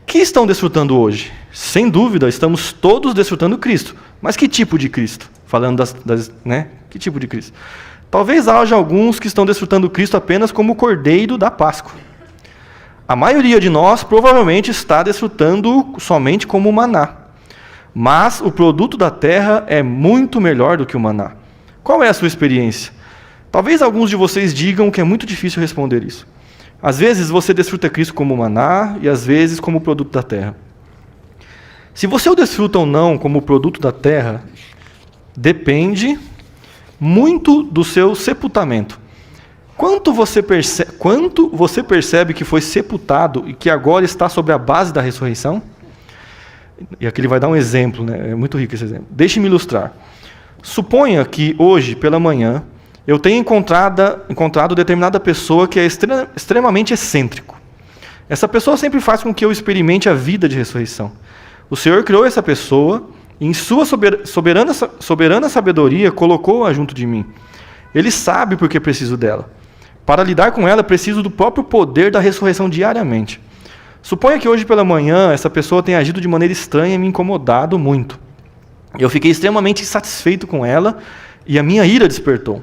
Que estão desfrutando hoje? Sem dúvida, estamos todos desfrutando Cristo. Mas que tipo de Cristo? Falando né? Que tipo de Cristo? Talvez haja alguns que estão desfrutando Cristo apenas como o Cordeiro da Páscoa. A maioria de nós provavelmente está desfrutando somente como o maná. Mas o produto da terra é muito melhor do que o maná. Qual é a sua experiência? Talvez alguns de vocês digam que é muito difícil responder isso. Às vezes você desfruta Cristo como maná e às vezes como o produto da terra. Se você o desfruta ou não como o produto da terra, depende muito do seu sepultamento. Quanto você percebe que foi sepultado e que agora está sobre a base da ressurreição? E aqui ele vai dar um exemplo, né? É muito rico esse exemplo. Deixe-me ilustrar. Suponha que hoje, pela manhã, eu tenha encontrado determinada pessoa que é extremamente excêntrico. Essa pessoa sempre faz com que eu experimente a vida de ressurreição. O Senhor criou essa pessoa e, em sua soberana sabedoria, colocou-a junto de mim. Ele sabe por que preciso dela. Para lidar com ela, preciso do próprio poder da ressurreição diariamente. Suponha que hoje pela manhã essa pessoa tenha agido de maneira estranha e me incomodado muito. Eu fiquei extremamente insatisfeito com ela e a minha ira despertou.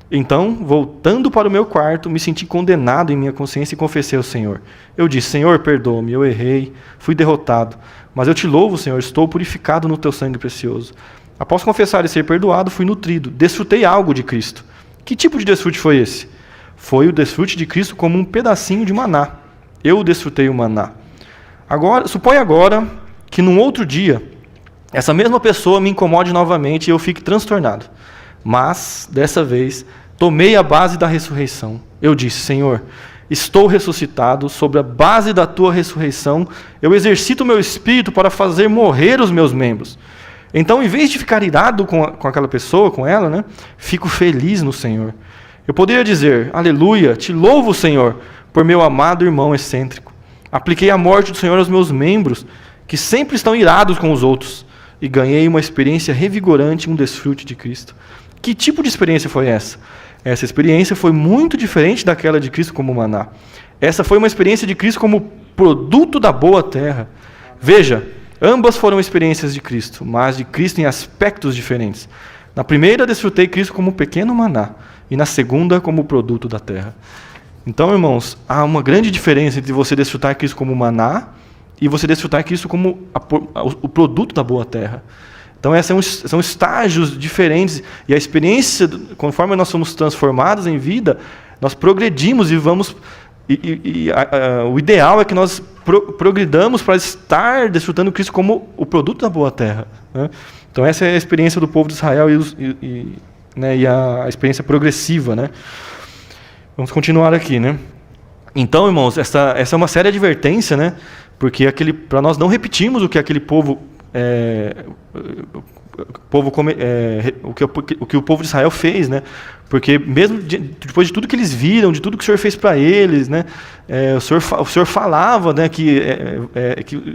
Então, voltando para o meu quarto, me senti condenado em minha consciência e confessei ao Senhor. Eu disse, Senhor, perdoa-me, eu errei, fui derrotado. Mas eu te louvo, Senhor, estou purificado no teu sangue precioso. Após confessar e ser perdoado, fui nutrido, desfrutei algo de Cristo. Que tipo de desfrute foi esse? Foi o desfrute de Cristo como um pedacinho de maná. Eu desfrutei o maná. Suponha agora que num outro dia, essa mesma pessoa me incomode novamente e eu fique transtornado. Mas, dessa vez, tomei a base da ressurreição. Eu disse, Senhor, estou ressuscitado, sobre a base da tua ressurreição, eu exercito o meu espírito para fazer morrer os meus membros. Então, em vez de ficar irado com aquela pessoa, com ela, né, fico feliz no Senhor. Eu poderia dizer, aleluia, te louvo, Senhor, por meu amado irmão excêntrico. Apliquei a morte do Senhor aos meus membros, que sempre estão irados com os outros, e ganhei uma experiência revigorante, um desfrute de Cristo. Que tipo de experiência foi essa? Essa experiência foi muito diferente daquela de Cristo como maná. Essa foi uma experiência de Cristo como produto da boa terra. Veja, ambas foram experiências de Cristo, mas de Cristo em aspectos diferentes. Na primeira, desfrutei Cristo como um pequeno maná, e na segunda, como produto da terra. Então, irmãos, há uma grande diferença entre você desfrutar Cristo como maná e você desfrutar Cristo como o produto da boa terra. Então, são estágios diferentes. E a experiência, conforme nós somos transformados em vida, nós progredimos e vamos... o ideal é que nós progridamos para estar desfrutando Cristo como o produto da boa terra, né? Então, essa é a experiência do povo de Israel e a experiência progressiva, né? Vamos continuar aqui, né? Então, irmãos, essa é uma séria advertência, né? Porque para nós não repetirmos o que aquele povo... o que o povo de Israel fez, né? Porque mesmo depois de tudo que eles viram, de tudo que o Senhor fez para eles, né? O Senhor falava, né, que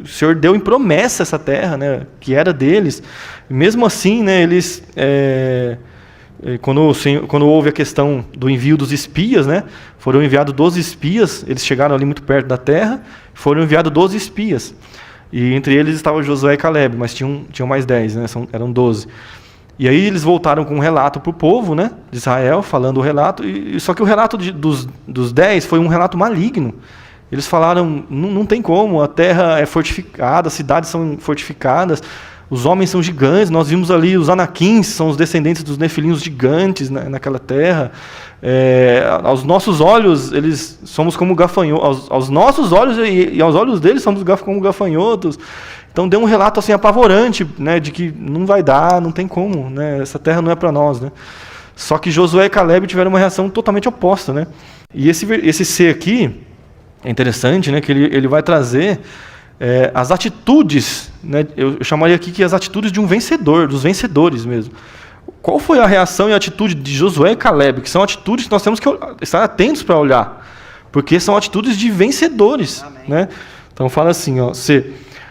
o Senhor deu em promessa essa terra, né, que era deles. Mesmo assim, né, eles quando houve a questão do envio dos espias, né, foram enviados 12 espias, eles chegaram ali muito perto da terra, foram enviados 12 espias. E entre eles estavam Josué e Caleb, mas tinham mais 10, né? Eram 12. E aí eles voltaram com um relato para o povo, né, de Israel, falando o relato, só que o relato dos 10 foi um relato maligno. Eles falaram, não tem como, a terra é fortificada, as cidades são fortificadas, os homens são gigantes, nós vimos ali os anaquins, são os descendentes dos nefilim, os gigantes, né, naquela terra. Aos nossos olhos, eles somos como gafanhotos, aos nossos olhos e aos olhos deles somos como gafanhotos. Então deu um relato assim apavorante, né, de que não vai dar, não tem como, né, essa terra não é para nós, né. Só que Josué e Caleb tiveram uma reação totalmente oposta, né. E esse ser aqui é interessante, né, que ele vai trazer as atitudes, né, eu chamaria aqui que as atitudes de um vencedor, dos vencedores mesmo. Qual foi a reação e a atitude de Josué e Caleb? Que são atitudes que nós temos que estar atentos para olhar, porque são atitudes de vencedores, né? Então fala assim, ó,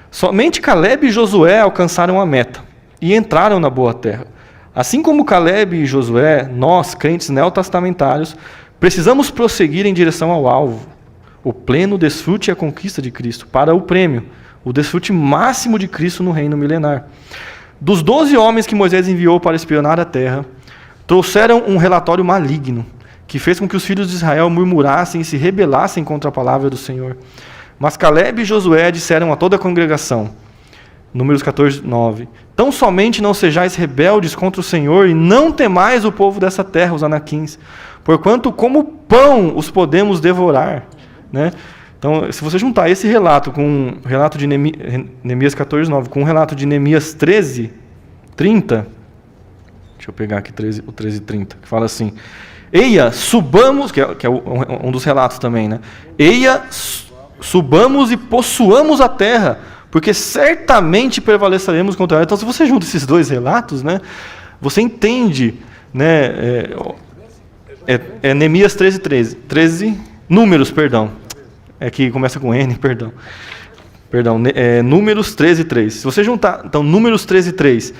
somente Caleb e Josué alcançaram a meta e entraram na boa terra. Assim como Caleb e Josué, nós, crentes neotestamentários, precisamos prosseguir em direção ao alvo, o pleno desfrute e a conquista de Cristo, para o prêmio, o desfrute máximo de Cristo no reino milenar. Dos 12 homens que Moisés enviou para espionar a terra, trouxeram um relatório maligno, que fez com que os filhos de Israel murmurassem e se rebelassem contra a palavra do Senhor. Mas Caleb e Josué disseram a toda a congregação, Números 14, 9, tão somente não sejais rebeldes contra o Senhor e não temais o povo dessa terra, os anaquins, porquanto como pão os podemos devorar, né? Então, se você juntar esse relato com o relato de Neemias 14, 9, com o relato de Neemias 13, 30, deixa eu pegar aqui o 13, 30, que fala assim, eia, subamos, que é um dos relatos também, né? Eia, subamos e possuamos a terra, porque certamente prevaleceremos contra ela. Então, se você junta esses dois relatos, né, você entende, né, Neemias 13, Números, perdão. É que começa com N, perdão. Números 13, 3. Se você juntar, então, Números 13, 3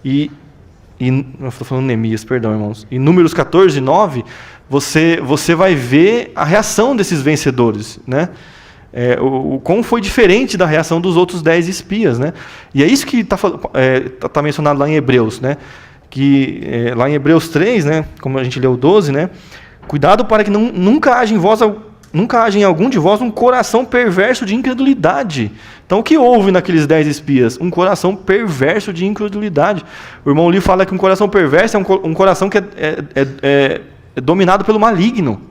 eu estou falando Neemias, perdão, irmãos. E Números 14, 9, você vai ver a reação desses vencedores, né? Como foi diferente da reação dos outros 10 espias, né? E é isso que está mencionado lá em Hebreus, né? que lá em Hebreus 3, né, como a gente leu 12, né, cuidado para que nunca haja em algum de vós um coração perverso de incredulidade. Então, o que houve naqueles 10 espias? Um coração perverso de incredulidade. O irmão Lee fala que um coração perverso é um coração que é dominado pelo maligno.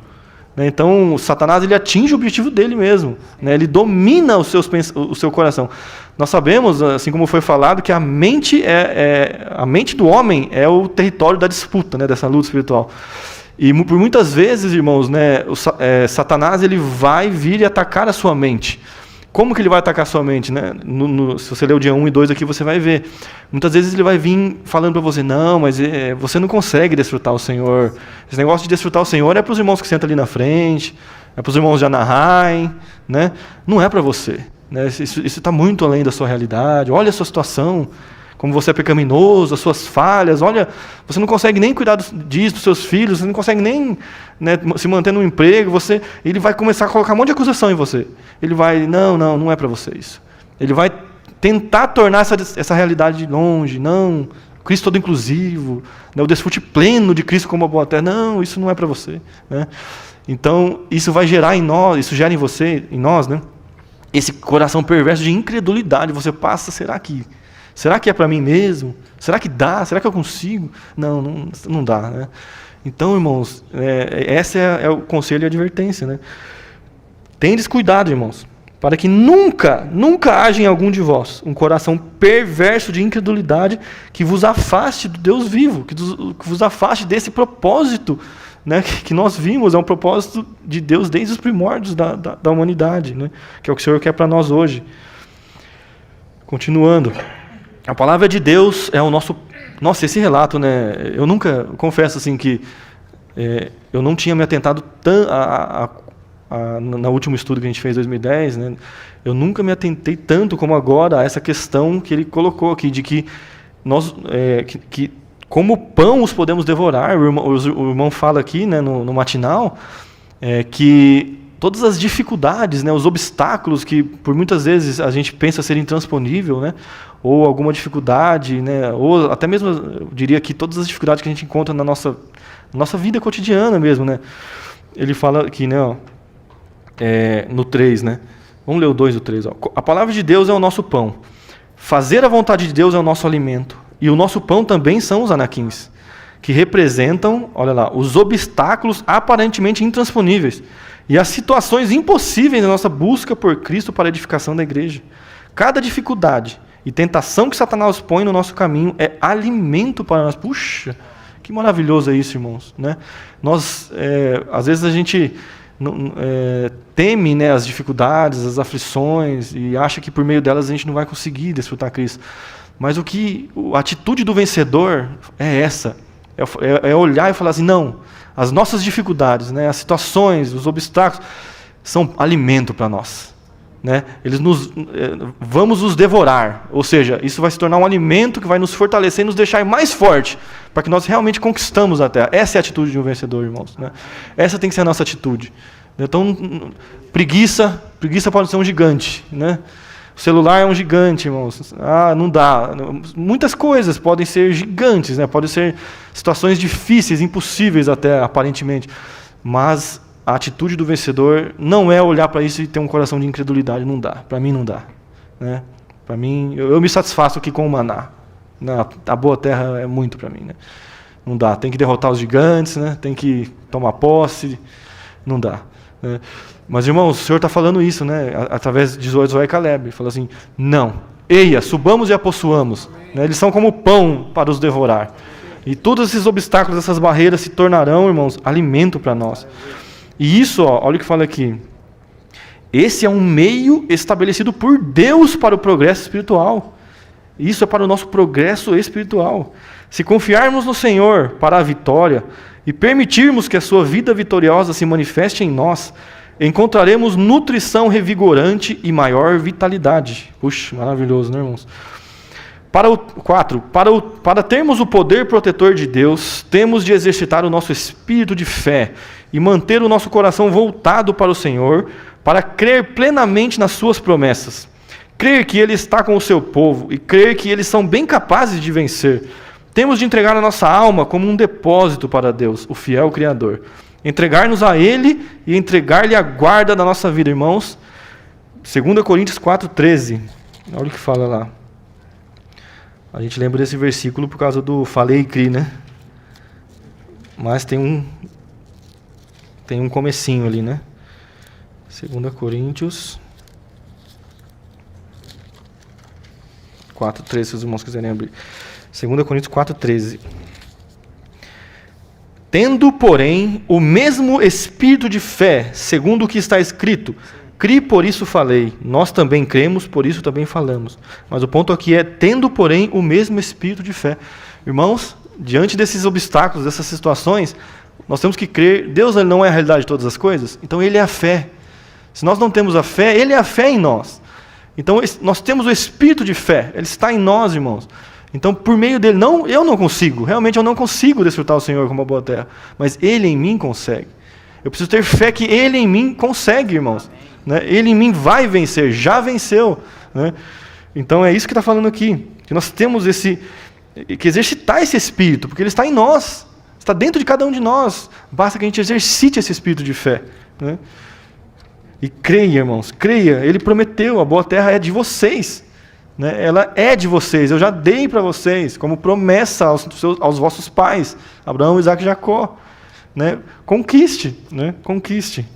Então, Satanás ele atinge o objetivo dele mesmo. Ele domina o seu coração. Nós sabemos, assim como foi falado, que a mente do homem é o território da disputa, dessa luta espiritual. E por muitas vezes, irmãos, Satanás ele vai vir e atacar a sua mente. Como que ele vai atacar a sua mente? Se você ler o dia 1 e 2 aqui, você vai ver. Muitas vezes ele vai vir falando para você, não, mas você não consegue desfrutar o Senhor. Esse negócio de desfrutar o Senhor é para os irmãos que sentam ali na frente, é para os irmãos de Anaheim, não é para você. Isso está muito além da sua realidade. Olha a sua situação, como você é pecaminoso, as suas falhas. Olha, você não consegue nem cuidar disso, dos seus filhos, você não consegue nem se manter no emprego. Ele vai começar a colocar um monte de acusação em você. Ele vai, não é para você isso. Ele vai tentar tornar essa realidade longe. Não, Cristo todo inclusivo, o desfrute pleno de Cristo como uma boa terra. Não, isso não é para você. Então, isso vai gerar em nós, isso gera em nós, esse coração perverso de incredulidade. Você passa, será que é para mim mesmo? Será que dá? Será que eu consigo? Não dá. Então, irmãos, esse é o conselho e a advertência. Tendes cuidado, irmãos, para que nunca haja em algum de vós um coração perverso de incredulidade que vos afaste do Deus vivo, que vos afaste desse propósito que nós vimos. É um propósito de Deus desde os primórdios da humanidade, que é o que o Senhor quer para nós hoje. Continuando. A palavra de Deus é o nosso... Nossa, esse relato, eu nunca... Confesso assim que eu não tinha me atentado no último estudo que a gente fez em 2010, eu nunca me atentei tanto como agora a essa questão que ele colocou aqui, de que nós... que como pão os podemos devorar. O irmão fala aqui, no matinal, que todas as dificuldades, os obstáculos que por muitas vezes a gente pensa ser intransponível, ou alguma dificuldade, ou até mesmo, eu diria que todas as dificuldades que a gente encontra na nossa vida cotidiana mesmo. Ele fala aqui, no 3, vamos ler o 2 e o 3. A palavra de Deus é o nosso pão. Fazer a vontade de Deus é o nosso alimento. E o nosso pão também são os anaquins, que representam, olha lá, os obstáculos aparentemente intransponíveis e as situações impossíveis na nossa busca por Cristo para a edificação da igreja. Cada dificuldade e tentação que Satanás põe no nosso caminho é alimento para nós. Puxa, que maravilhoso é isso, irmãos. Nós, às vezes a gente teme as dificuldades, as aflições, e acha que por meio delas a gente não vai conseguir desfrutar Cristo. Mas a atitude do vencedor é essa. É olhar e falar assim, não, as nossas dificuldades, as situações, os obstáculos, são alimento para nós. Vamos nos devorar. Ou seja, isso vai se tornar um alimento que vai nos fortalecer e nos deixar mais forte, para que nós realmente conquistamos a terra. Essa é a atitude de um vencedor, irmãos. Essa tem que ser a nossa atitude. Então, preguiça pode ser um gigante. O celular é um gigante, irmãos. Não dá. Muitas coisas podem ser gigantes, podem ser situações difíceis, impossíveis até, aparentemente. Mas a atitude do vencedor não é olhar para isso e ter um coração de incredulidade. Não dá. Para mim, não dá. Para mim, eu me satisfaço aqui com o maná. A boa terra é muito para mim. Não dá. Tem que derrotar os gigantes, tem que tomar posse. Não dá. Mas, irmãos, o Senhor está falando isso, através de Josué e Caleb. Ele fala assim, não, eia, subamos e a possuamos. Eles são como pão para os devorar. E todos esses obstáculos, essas barreiras se tornarão, irmãos, alimento para nós. E isso, olha o que fala aqui. Esse é um meio estabelecido por Deus para o progresso espiritual. Isso é para o nosso progresso espiritual. Se confiarmos no Senhor para a vitória e permitirmos que a sua vida vitoriosa se manifeste em nós, encontraremos nutrição revigorante e maior vitalidade. Puxa, maravilhoso, irmãos? 4. Para termos o poder protetor de Deus, temos de exercitar o nosso espírito de fé e manter o nosso coração voltado para o Senhor, para crer plenamente nas suas promessas. Crer que Ele está com o seu povo e crer que eles são bem capazes de vencer. Temos de entregar a nossa alma como um depósito para Deus, o fiel Criador. Entregar-nos a Ele e entregar-lhe a guarda da nossa vida, irmãos. 2 Coríntios 4,13. Olha o que fala lá. A gente lembra desse versículo por causa do falei e cri, né? Mas tem um comecinho ali, né? 2 Coríntios 4,13, se os irmãos quiserem abrir. 2 Coríntios 4,13. Tendo, porém, o mesmo espírito de fé, segundo o que está escrito, cri, por isso falei. Nós também cremos, por isso também falamos. Mas o ponto aqui é, tendo, porém, o mesmo espírito de fé. Irmãos, diante desses obstáculos, dessas situações, nós temos que crer. Deus, ele não é a realidade de todas as coisas, então Ele é a fé. Se nós não temos a fé, Ele é a fé em nós. Então, nós temos o espírito de fé, Ele está em nós, irmãos. Então, por meio dele, eu não consigo, realmente eu não consigo desfrutar o Senhor como uma boa terra, mas Ele em mim consegue. Eu preciso ter fé que Ele em mim consegue, irmãos. Né? Ele em mim vai vencer, já venceu. Né? Então, é isso que está falando aqui, que nós temos que exercitar esse espírito, porque ele está em nós, está dentro de cada um de nós. Basta que a gente exercite esse espírito de fé. Né? E creia, irmãos, creia. Ele prometeu, a boa terra é de vocês. Né? Ela é de vocês, eu já dei para vocês, como promessa aos vossos pais, Abraão, Isaac e Jacó. Né? Conquiste, né? Conquiste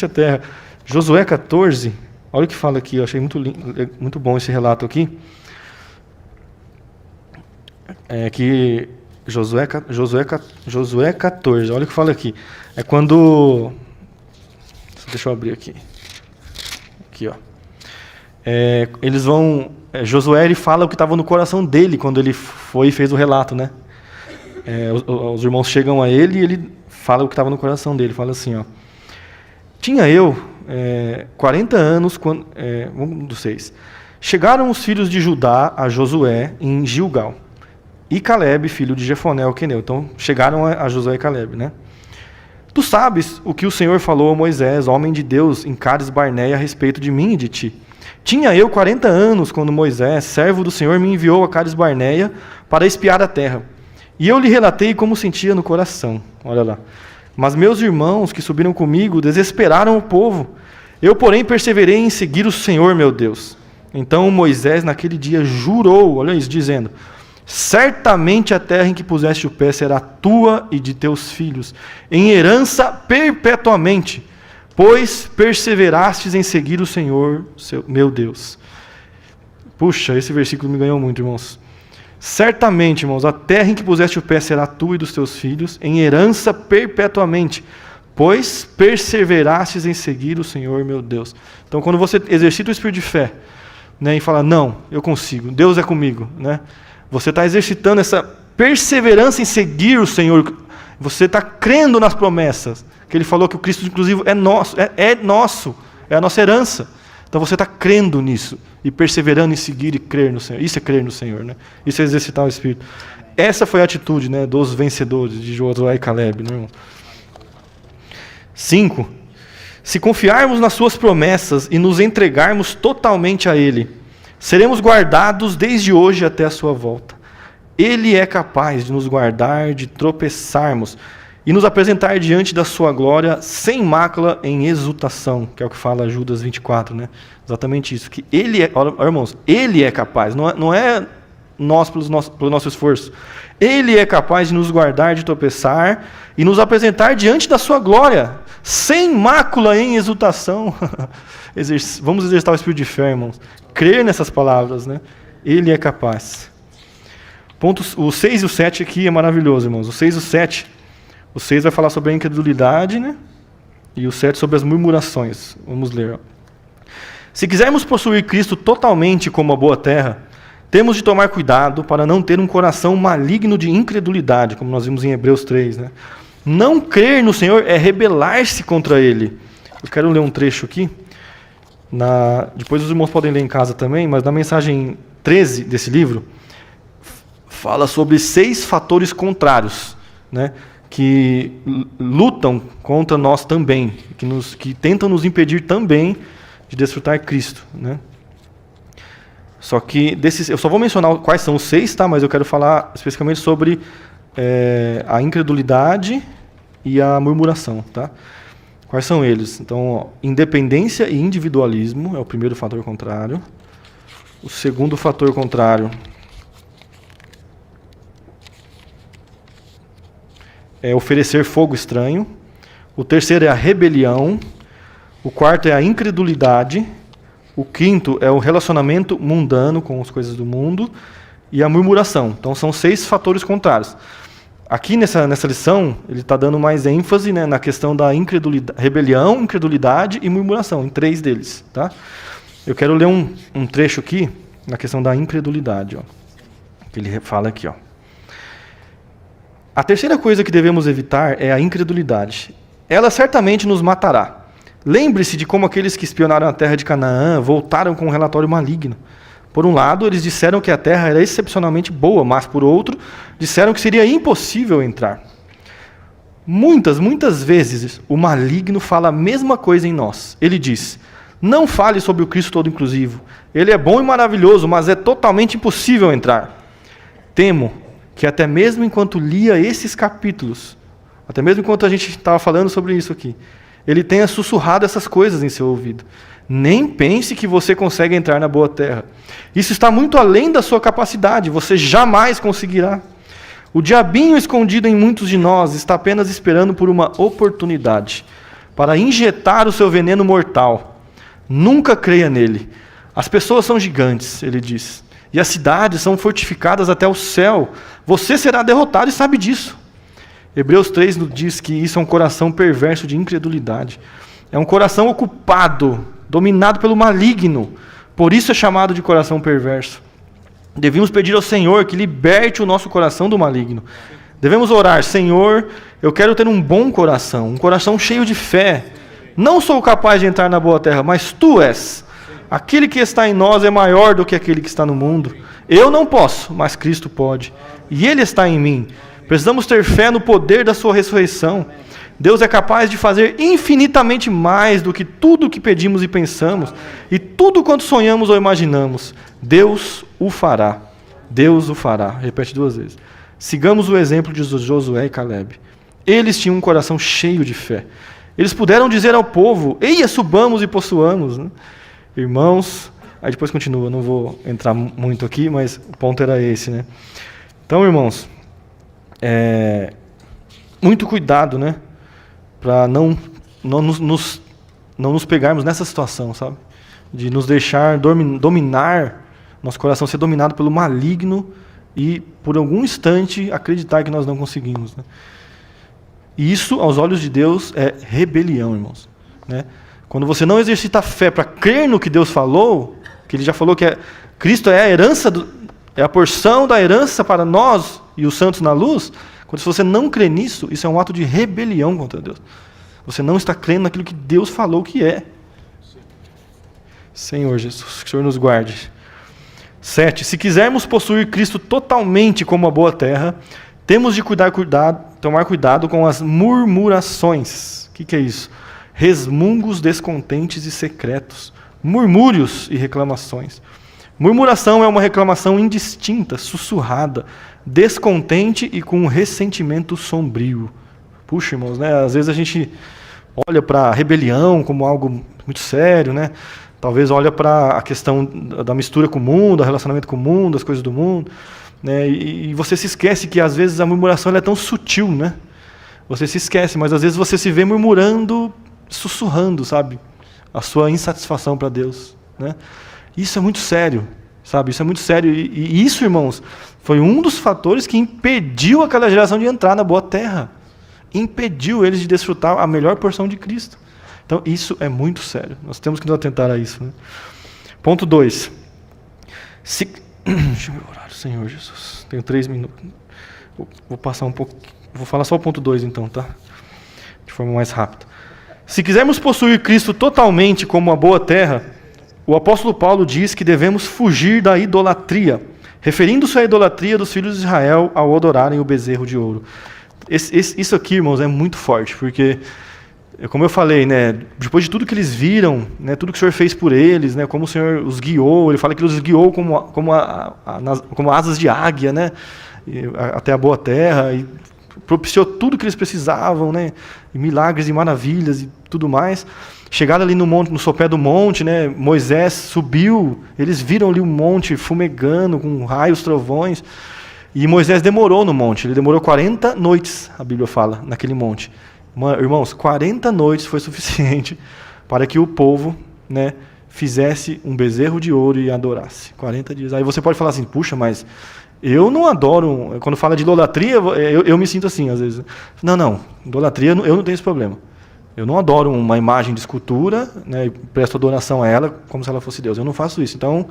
a terra. Josué 14, olha o que fala aqui, eu achei muito bom esse relato aqui. É que Josué 14, olha o que fala aqui. É quando... Deixa eu abrir aqui. Aqui, ó. Eles vão... Josué, ele fala o que estava no coração dele quando ele foi e fez o relato, né? Os irmãos chegam a ele e ele fala o que estava no coração dele. Fala assim, ó. Tinha eu 40 anos quando... vamos do 6. Chegaram os filhos de Judá a Josué em Gilgal. E Caleb, filho de Jefoné, o queneu. Então, chegaram a Josué e Caleb, né? Tu sabes o que o Senhor falou a Moisés, homem de Deus, em Cades Barneia, a respeito de mim e de ti. Tinha eu 40 anos quando Moisés, servo do Senhor, me enviou a Cades Barneia para espiar a terra. E eu lhe relatei como sentia no coração. Olha lá. Mas meus irmãos que subiram comigo desesperaram o povo. Eu, porém, perseverei em seguir o Senhor, meu Deus. Então Moisés, naquele dia, jurou, olha isso, dizendo... Certamente a terra em que puseste o pé será tua e de teus filhos, em herança perpetuamente, pois perseverastes em seguir o Senhor, meu Deus. Puxa, esse versículo me ganhou muito, irmãos. Certamente, irmãos, a terra em que puseste o pé será tua e dos teus filhos, em herança perpetuamente, pois perseverastes em seguir o Senhor, meu Deus. Então, quando você exercita o espírito de fé, né, e fala, não, eu consigo, Deus é comigo, né? Você está exercitando essa perseverança em seguir o Senhor. Você está crendo nas promessas. Que Ele falou que o Cristo, inclusive, é nosso. É a nossa herança. Então você está crendo nisso. E perseverando em seguir e crer no Senhor. Isso é crer no Senhor. Né? Isso é exercitar o Espírito. Essa foi a atitude, né, dos vencedores, de Josué e Caleb. Né, irmão? 5. Se confiarmos nas suas promessas e nos entregarmos totalmente a Ele, seremos guardados desde hoje até a sua volta. Ele é capaz de nos guardar, de tropeçarmos e nos apresentar diante da sua glória sem mácula em exultação, que é o que fala Judas 24, né? Exatamente isso, que Ele é, olha, irmãos, Ele é capaz, não é nós pelo nosso esforço. Ele é capaz de nos guardar, de tropeçar e nos apresentar diante da sua glória, sem mácula em exultação. Vamos exercitar o espírito de fé, irmãos. Crer nessas palavras, né? Ele é capaz. O 6 e o 7 aqui é maravilhoso, irmãos. O 6 e o 7. O 6 vai falar sobre a incredulidade, né? E o 7 sobre as murmurações. Vamos ler. Ó. Se quisermos possuir Cristo totalmente como a boa terra, temos de tomar cuidado para não ter um coração maligno de incredulidade, como nós vimos em Hebreus 3. Né? Não crer no Senhor é rebelar-se contra Ele. Eu quero ler um trecho aqui. Depois os irmãos podem ler em casa também, mas na mensagem 13 desse livro, fala sobre 6 fatores contrários, né, que lutam contra nós também, que tentam nos impedir também de desfrutar Cristo. Né? Só que eu só vou mencionar quais são os 6, tá? Mas eu quero falar especificamente sobre a incredulidade e a murmuração, tá? Quais são eles? Então, ó, independência e individualismo é o primeiro fator contrário. O segundo fator contrário é oferecer fogo estranho. O terceiro é a rebelião. O quarto é a incredulidade. O quinto é o relacionamento mundano com as coisas do mundo. E a murmuração. Então, são 6 fatores contrários. Aqui nessa lição, ele está dando mais ênfase, né, na questão da rebelião, incredulidade e murmuração, em 3 deles. Tá? Eu quero ler um trecho aqui, na questão da incredulidade. Ó, que ele fala aqui. Ó. A terceira coisa que devemos evitar é a incredulidade. Ela certamente nos matará. Lembre-se de como aqueles que espionaram a terra de Canaã voltaram com um relatório maligno. Por um lado, eles disseram que a terra era excepcionalmente boa, mas, por outro, disseram que seria impossível entrar. Muitas vezes, o maligno fala a mesma coisa em nós. Ele diz, não fale sobre o Cristo todo-inclusivo. Ele é bom e maravilhoso, mas é totalmente impossível entrar. Temo que até mesmo enquanto lia esses capítulos, até mesmo enquanto a gente estava falando sobre isso aqui, ele tenha sussurrado essas coisas em seu ouvido. Nem pense que você consegue entrar na boa terra. Isso está muito além da sua capacidade, você jamais conseguirá. O diabinho escondido em muitos de nós está apenas esperando por uma oportunidade para injetar o seu veneno mortal. Nunca creia nele. As pessoas são gigantes, ele diz, e as cidades são fortificadas até o céu. Você será derrotado e sabe disso. Hebreus 3 nos diz que isso é um coração perverso de incredulidade. É um coração ocupado, dominado pelo maligno. Por isso é chamado de coração perverso. Devemos pedir ao Senhor que liberte o nosso coração do maligno. Devemos orar, Senhor, eu quero ter um bom coração, um coração cheio de fé. Não sou capaz de entrar na boa terra, mas Tu és. Aquele que está em nós é maior do que aquele que está no mundo. Eu não posso, mas Cristo pode. E Ele está em mim. Precisamos ter fé no poder da sua ressurreição. Deus é capaz de fazer infinitamente mais do que tudo o que pedimos e pensamos, e tudo quanto sonhamos ou imaginamos. Deus o fará. Deus o fará. Repete 2 vezes. Sigamos o exemplo de Josué e Caleb. Eles tinham um coração cheio de fé. Eles puderam dizer ao povo, eia, subamos e possuamos. Né? Irmãos, aí depois continua, não vou entrar muito aqui, mas o ponto era esse. Né? Então, irmãos, muito cuidado, né? Para não nos pegarmos nessa situação, sabe? De nos deixar dominar, nosso coração ser dominado pelo maligno e, por algum instante, acreditar que nós não conseguimos. Né? E isso, aos olhos de Deus, é rebelião, irmãos. Né? Quando você não exercita a fé para crer no que Deus falou, que Ele já falou que Cristo é a herança, é a porção da herança para nós e os santos na luz, quando você não crê nisso, isso é um ato de rebelião contra Deus. Você não está crendo naquilo que Deus falou que é. Senhor Jesus, que o Senhor nos guarde. 7. Se quisermos possuir Cristo totalmente como a boa terra, temos de tomar cuidado com as murmurações. O que é isso? Resmungos descontentes e secretos. Murmúrios e reclamações. Murmuração é uma reclamação indistinta, sussurrada, descontente e com um ressentimento sombrio. Puxa, irmãos, né? Às vezes a gente olha para a rebelião como algo muito sério, né? Talvez olha para a questão da mistura com o mundo, do relacionamento com o mundo, das coisas do mundo, né? E você se esquece que às vezes a murmuração ela é tão sutil, né? Você se esquece, mas às vezes você se vê murmurando, sussurrando, sabe? A sua insatisfação para Deus, né? Isso é muito sério, sabe? Isso é muito sério. E isso, irmãos, foi um dos fatores que impediu aquela geração de entrar na boa terra. Impediu eles de desfrutar a melhor porção de Cristo. Então, isso é muito sério. Nós temos que nos atentar a isso. Né? Ponto 2. Deixa eu ver o horário, Senhor Jesus. Tenho 3 minutos. Vou passar um pouco. Vou falar só o ponto 2, então, tá? De forma mais rápida. Se quisermos possuir Cristo totalmente como uma boa terra, o apóstolo Paulo diz que devemos fugir da idolatria, referindo-se à idolatria dos filhos de Israel ao adorarem o bezerro de ouro. Isso aqui, irmãos, é muito forte, porque como eu falei, né, depois de tudo que eles viram, né, tudo que o Senhor fez por eles, né, como o Senhor os guiou, ele fala que ele os guiou como asas de águia, né, até a boa terra, e propiciou tudo que eles precisavam, né, e milagres e maravilhas e tudo mais. Chegaram ali no monte, no sopé do monte, né, Moisés subiu, eles viram ali o monte fumegando, com raios, trovões, e Moisés demorou no monte, ele demorou 40 noites, a Bíblia fala, naquele monte. Irmãos, 40 noites foi suficiente para que o povo, né, fizesse um bezerro de ouro e adorasse. 40 dias. Aí você pode falar assim, puxa, mas eu não adoro... Quando fala de idolatria, eu me sinto assim, às vezes. Não, idolatria, eu não tenho esse problema. Eu não adoro uma imagem de escultura, né, e presto adoração a ela como se ela fosse Deus. Eu não faço isso. Então,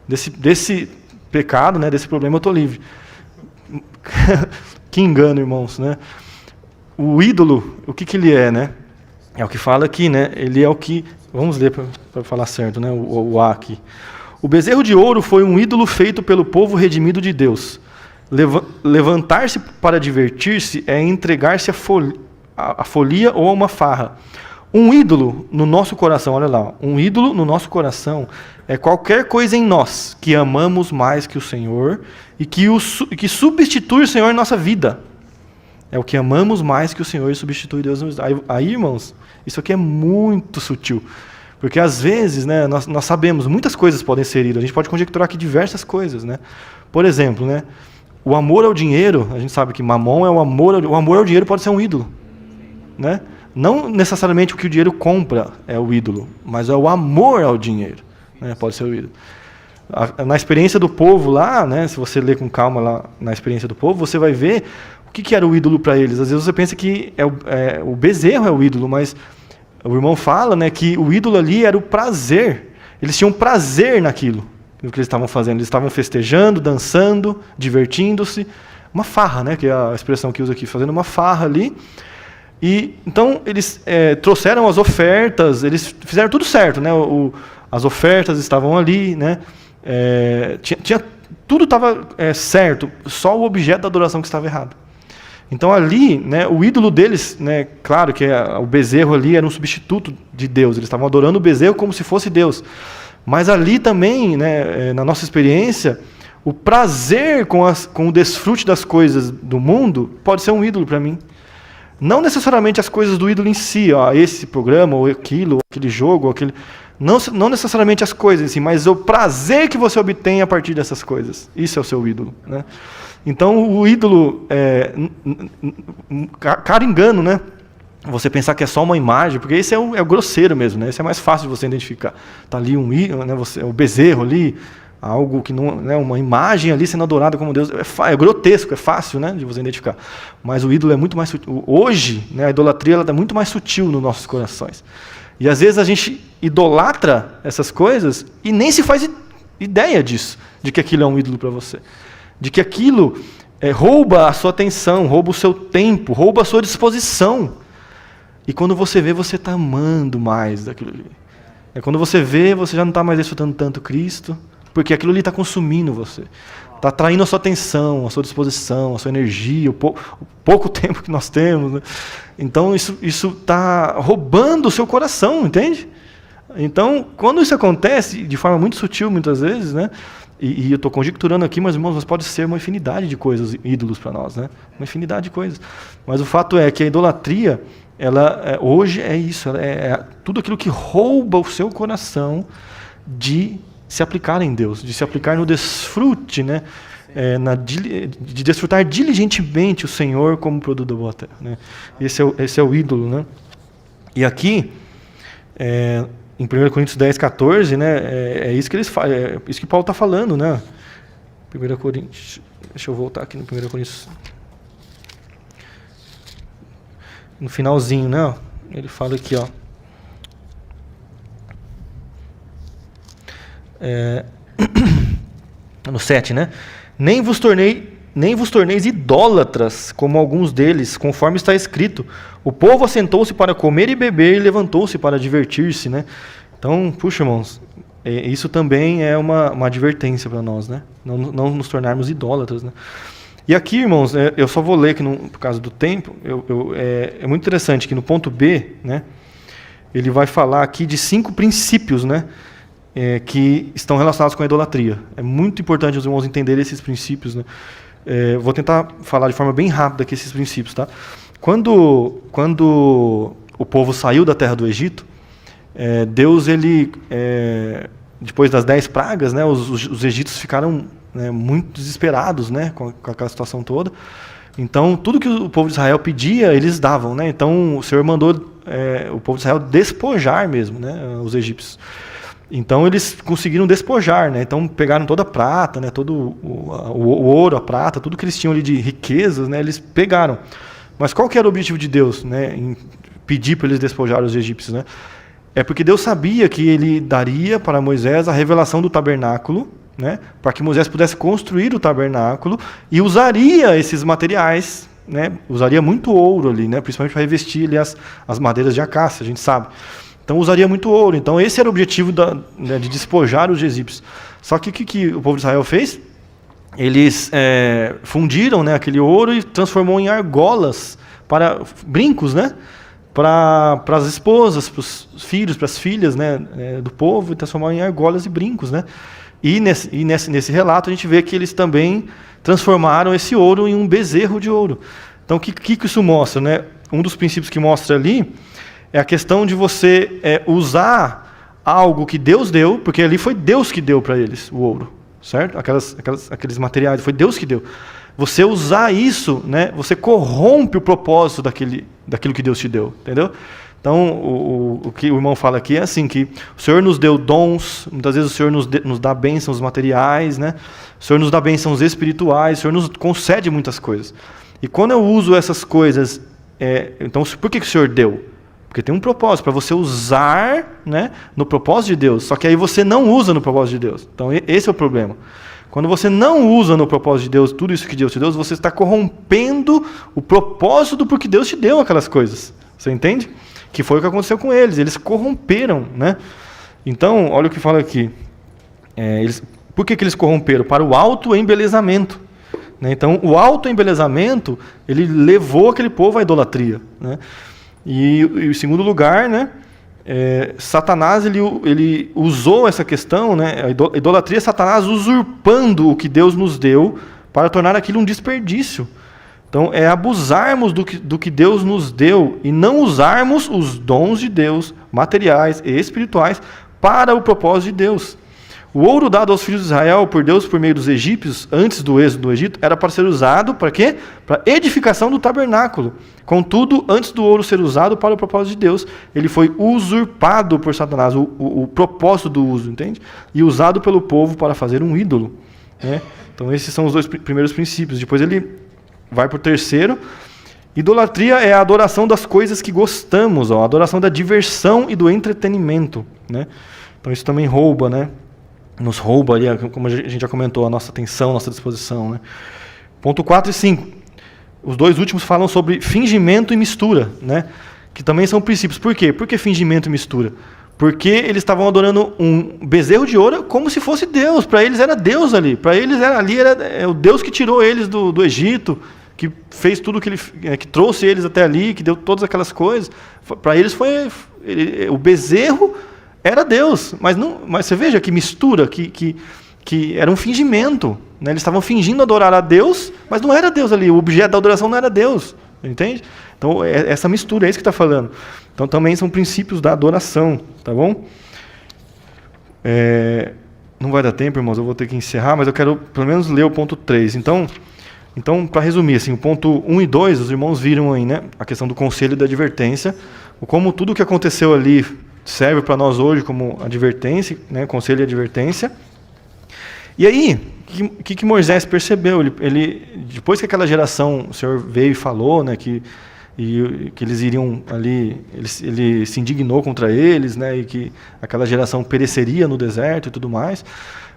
desse pecado, né, desse problema, eu estou livre. Que engano, irmãos, né? O ídolo, o que ele é, né? É o que fala aqui, né? Ele é o que... Vamos ler para falar certo, né? O A aqui. O bezerro de ouro foi um ídolo feito pelo povo redimido de Deus. Levantar-se para divertir-se é entregar-se à folia ou a uma farra. Um ídolo no nosso coração, olha lá. Um ídolo no nosso coração é qualquer coisa em nós que amamos mais que o Senhor e que substitui o Senhor em nossa vida. É o que amamos mais que o Senhor e substitui Deus. Aí, irmãos, isso aqui é muito sutil. Porque às vezes, né, nós sabemos, muitas coisas podem ser ídolos. A gente pode conjecturar aqui diversas coisas, né? Por exemplo, né, o amor ao dinheiro, a gente sabe que Mamon é o amor ao dinheiro pode ser um ídolo, né? Não necessariamente o que o dinheiro compra é o ídolo, mas é o amor ao dinheiro, né, pode ser o ídolo. Na experiência do povo lá, né, se você ler com calma lá na experiência do povo, você vai ver o que era o ídolo para eles. Às vezes você pensa que o bezerro é o ídolo, mas o irmão fala, né, que o ídolo ali era o prazer. Eles tinham prazer naquilo, no que eles estavam fazendo. Eles estavam festejando, dançando, divertindo-se. Uma farra, né, que é a expressão que usa aqui, fazendo uma farra ali. E então eles trouxeram as ofertas, eles fizeram tudo certo, né? As ofertas estavam ali, né? Tudo estava certo, só o objeto da adoração que estava errado. Então ali, né, o ídolo deles, né, claro que o bezerro ali era um substituto de Deus, eles estavam adorando o bezerro como se fosse Deus. Mas ali também, né, na nossa experiência, o prazer com o desfrute das coisas do mundo pode ser um ídolo para mim. Não necessariamente as coisas do ídolo em si, ó, esse programa, ou aquilo, ou aquele jogo, ou aquele... Não necessariamente as coisas em si, mas o prazer que você obtém a partir dessas coisas. Isso é o seu ídolo, né? Então, o ídolo, cara engano, né? Você pensar que é só uma imagem, porque esse é o grosseiro mesmo, né? Esse é mais fácil de você identificar. Está ali né, o bezerro ali, algo que não, né, uma imagem ali sendo adorada como Deus, é grotesco, é fácil, né, de você identificar. Mas o ídolo é muito mais sutil. Hoje, né, a idolatria ela é muito mais sutil nos nossos corações. E às vezes a gente idolatra essas coisas e nem se faz ideia disso, de que aquilo é um ídolo para você. De que aquilo rouba a sua atenção, rouba o seu tempo, rouba a sua disposição. E quando você vê, você está amando mais daquilo ali. Quando você vê, você já não está mais desfrutando tanto Cristo, porque aquilo ali está consumindo você. Está atraindo a sua atenção, a sua disposição, a sua energia, o pouco tempo que nós temos. Né? Então, isso está roubando o seu coração, entende? Então, quando isso acontece, de forma muito sutil, muitas vezes, né? E eu estou conjecturando aqui, mas, irmãos, pode ser uma infinidade de coisas, ídolos para nós, né? Uma infinidade de coisas. Mas o fato é que a idolatria, hoje é isso, é tudo aquilo que rouba o seu coração de se aplicar em Deus, de se aplicar no desfrute, né? De desfrutar diligentemente o Senhor como produto da boa terra. Né? Esse é o ídolo. Né? E aqui, em 1 Coríntios 10, 14, né, é isso que isso que Paulo está falando. Né? 1 Coríntios, deixa eu voltar aqui no 1 Coríntios. No finalzinho, né? Ele fala aqui, ó. No 7, né? Nem vos torneis idólatras, como alguns deles, conforme está escrito. O povo assentou-se para comer e beber e levantou-se para divertir-se, né? Então, puxa, irmãos, isso também é uma advertência para nós, né? Não nos tornarmos idólatras, né? E aqui, irmãos, eu só vou ler aqui por causa do tempo, é muito interessante que no ponto B, né, ele vai falar aqui de 5 princípios, né, que estão relacionados com a idolatria. É muito importante os irmãos entenderem esses princípios, né. Vou tentar falar de forma bem rápida aqui esses princípios, tá? Quando o povo saiu da terra do Egito, Deus, depois das 10 pragas, né, os egípcios ficaram, né, muito desesperados, né, com aquela situação toda. Então, tudo que o povo de Israel pedia, eles davam, né? Então, o Senhor mandou o povo de Israel despojar mesmo, né, os egípcios. Então, eles conseguiram despojar, né? Então, pegaram toda a prata, né, todo o ouro, a prata, tudo que eles tinham ali de riquezas, né, eles pegaram. Mas qual que era o objetivo de Deus, né, em pedir para eles despojarem os egípcios, né? É porque Deus sabia que ele daria para Moisés a revelação do tabernáculo, né, para que Moisés pudesse construir o tabernáculo e usaria esses materiais, né, usaria muito ouro ali, né, principalmente para revestir ali as madeiras de acácia, a gente sabe. Então usaria muito ouro. Então esse era o objetivo de despojar os egípcios. Só que o que o povo de Israel fez? Eles fundiram, né, aquele ouro e transformou em argolas para brincos, né, para as esposas, para os filhos, para as filhas, né, do povo, e transformou em argolas e brincos, né. E nesse relato a gente vê que eles também transformaram esse ouro em um bezerro de ouro. Então o que isso mostra, né? Um dos princípios que mostra ali é a questão de você usar algo que Deus deu, porque ali foi Deus que deu para eles o ouro, certo? Aqueles materiais, foi Deus que deu. Você usar isso, né, você corrompe o propósito daquilo que Deus te deu, entendeu? Então, o que o irmão fala aqui é assim, que o Senhor nos deu dons, muitas vezes o Senhor nos dá bênçãos materiais, né? O Senhor nos dá bênçãos espirituais, o Senhor nos concede muitas coisas. E quando eu uso essas coisas, então, por que o Senhor deu? Porque tem um propósito, para você usar, né, no propósito de Deus, só que aí você não usa no propósito de Deus. Então, esse é o problema. Quando você não usa no propósito de Deus tudo isso que Deus te deu, você está corrompendo o propósito do porquê Deus te deu aquelas coisas. Você entende? Que foi o que aconteceu com eles. Eles corromperam, né? Então, olha o que fala aqui. Por que eles corromperam? Para o autoembelezamento. Né? Então, o autoembelezamento, ele levou aquele povo à idolatria. Né? E em segundo lugar, né, Satanás ele usou essa questão, né, a idolatria, Satanás usurpando o que Deus nos deu para tornar aquilo um desperdício. Então, abusarmos do que Deus nos deu e não usarmos os dons de Deus, materiais e espirituais, para o propósito de Deus. O ouro dado aos filhos de Israel por Deus por meio dos egípcios, antes do êxodo do Egito, era para ser usado para quê? Para edificação do tabernáculo. Contudo, antes do ouro ser usado para o propósito de Deus, ele foi usurpado por Satanás, o propósito do uso, entende? E usado pelo povo para fazer um ídolo. Né? Então, esses são os 2 primeiros princípios. Depois ele vai para o terceiro. Idolatria é a adoração das coisas que gostamos, a adoração da diversão e do entretenimento. Né? Então, isso também rouba, né? Nos rouba ali, como a gente já comentou, a nossa atenção, a nossa disposição. Né? Ponto 4 e 5. Os 2 últimos falam sobre fingimento e mistura, né? Que também são princípios. Por quê? Por que fingimento e mistura? Porque eles estavam adorando um bezerro de ouro como se fosse Deus. Para eles era Deus ali. Para eles era o Deus que tirou eles do Egito, que fez tudo que trouxe eles até ali, que deu todas aquelas coisas. Para eles o bezerro era Deus, mas você veja que mistura, que era um fingimento. Né? Eles estavam fingindo adorar a Deus, mas não era Deus ali, o objeto da adoração não era Deus. Entende? Então, essa mistura, é isso que está falando. Então, também são princípios da adoração, tá bom? Não vai dar tempo, irmãos, eu vou ter que encerrar, mas eu quero pelo menos ler o ponto 3. Então para resumir, assim, o ponto 1 e 2, os irmãos viram aí, né, a questão do conselho e da advertência, como tudo o que aconteceu ali serve para nós hoje como advertência, né, conselho e advertência. E aí, o que Moisés percebeu? Ele, depois que aquela geração, o Senhor veio e falou, né, que eles iriam ali, ele se indignou contra eles, né, e que aquela geração pereceria no deserto e tudo mais,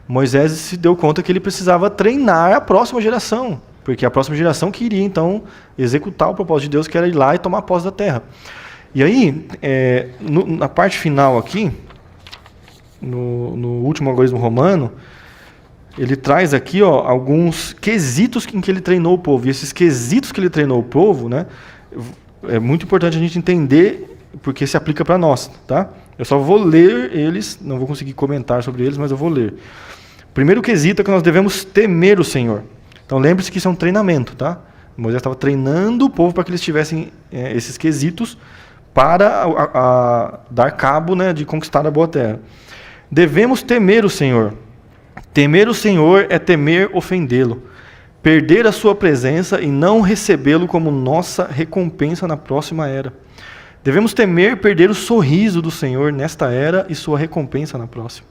Moisés se deu conta que ele precisava treinar a próxima geração, porque a próxima geração que iria, então, executar o propósito de Deus, que era ir lá e tomar posse da terra. E aí, na parte final aqui, no último algoritmo romano, ele traz aqui alguns quesitos em que ele treinou o povo. E esses quesitos que ele treinou o povo, né, é muito importante a gente entender, porque se aplica para nós. Tá? Eu só vou ler eles, não vou conseguir comentar sobre eles, mas eu vou ler. O primeiro quesito é que nós devemos temer o Senhor. Então lembre-se que isso é um treinamento. Tá? Moisés estava treinando o povo para que eles tivessem esses quesitos para dar cabo, né, de conquistar a boa terra. Devemos temer o Senhor. Temer o Senhor é temer ofendê-lo, perder a sua presença e não recebê-lo como nossa recompensa na próxima era. Devemos temer perder o sorriso do Senhor nesta era e sua recompensa na próxima.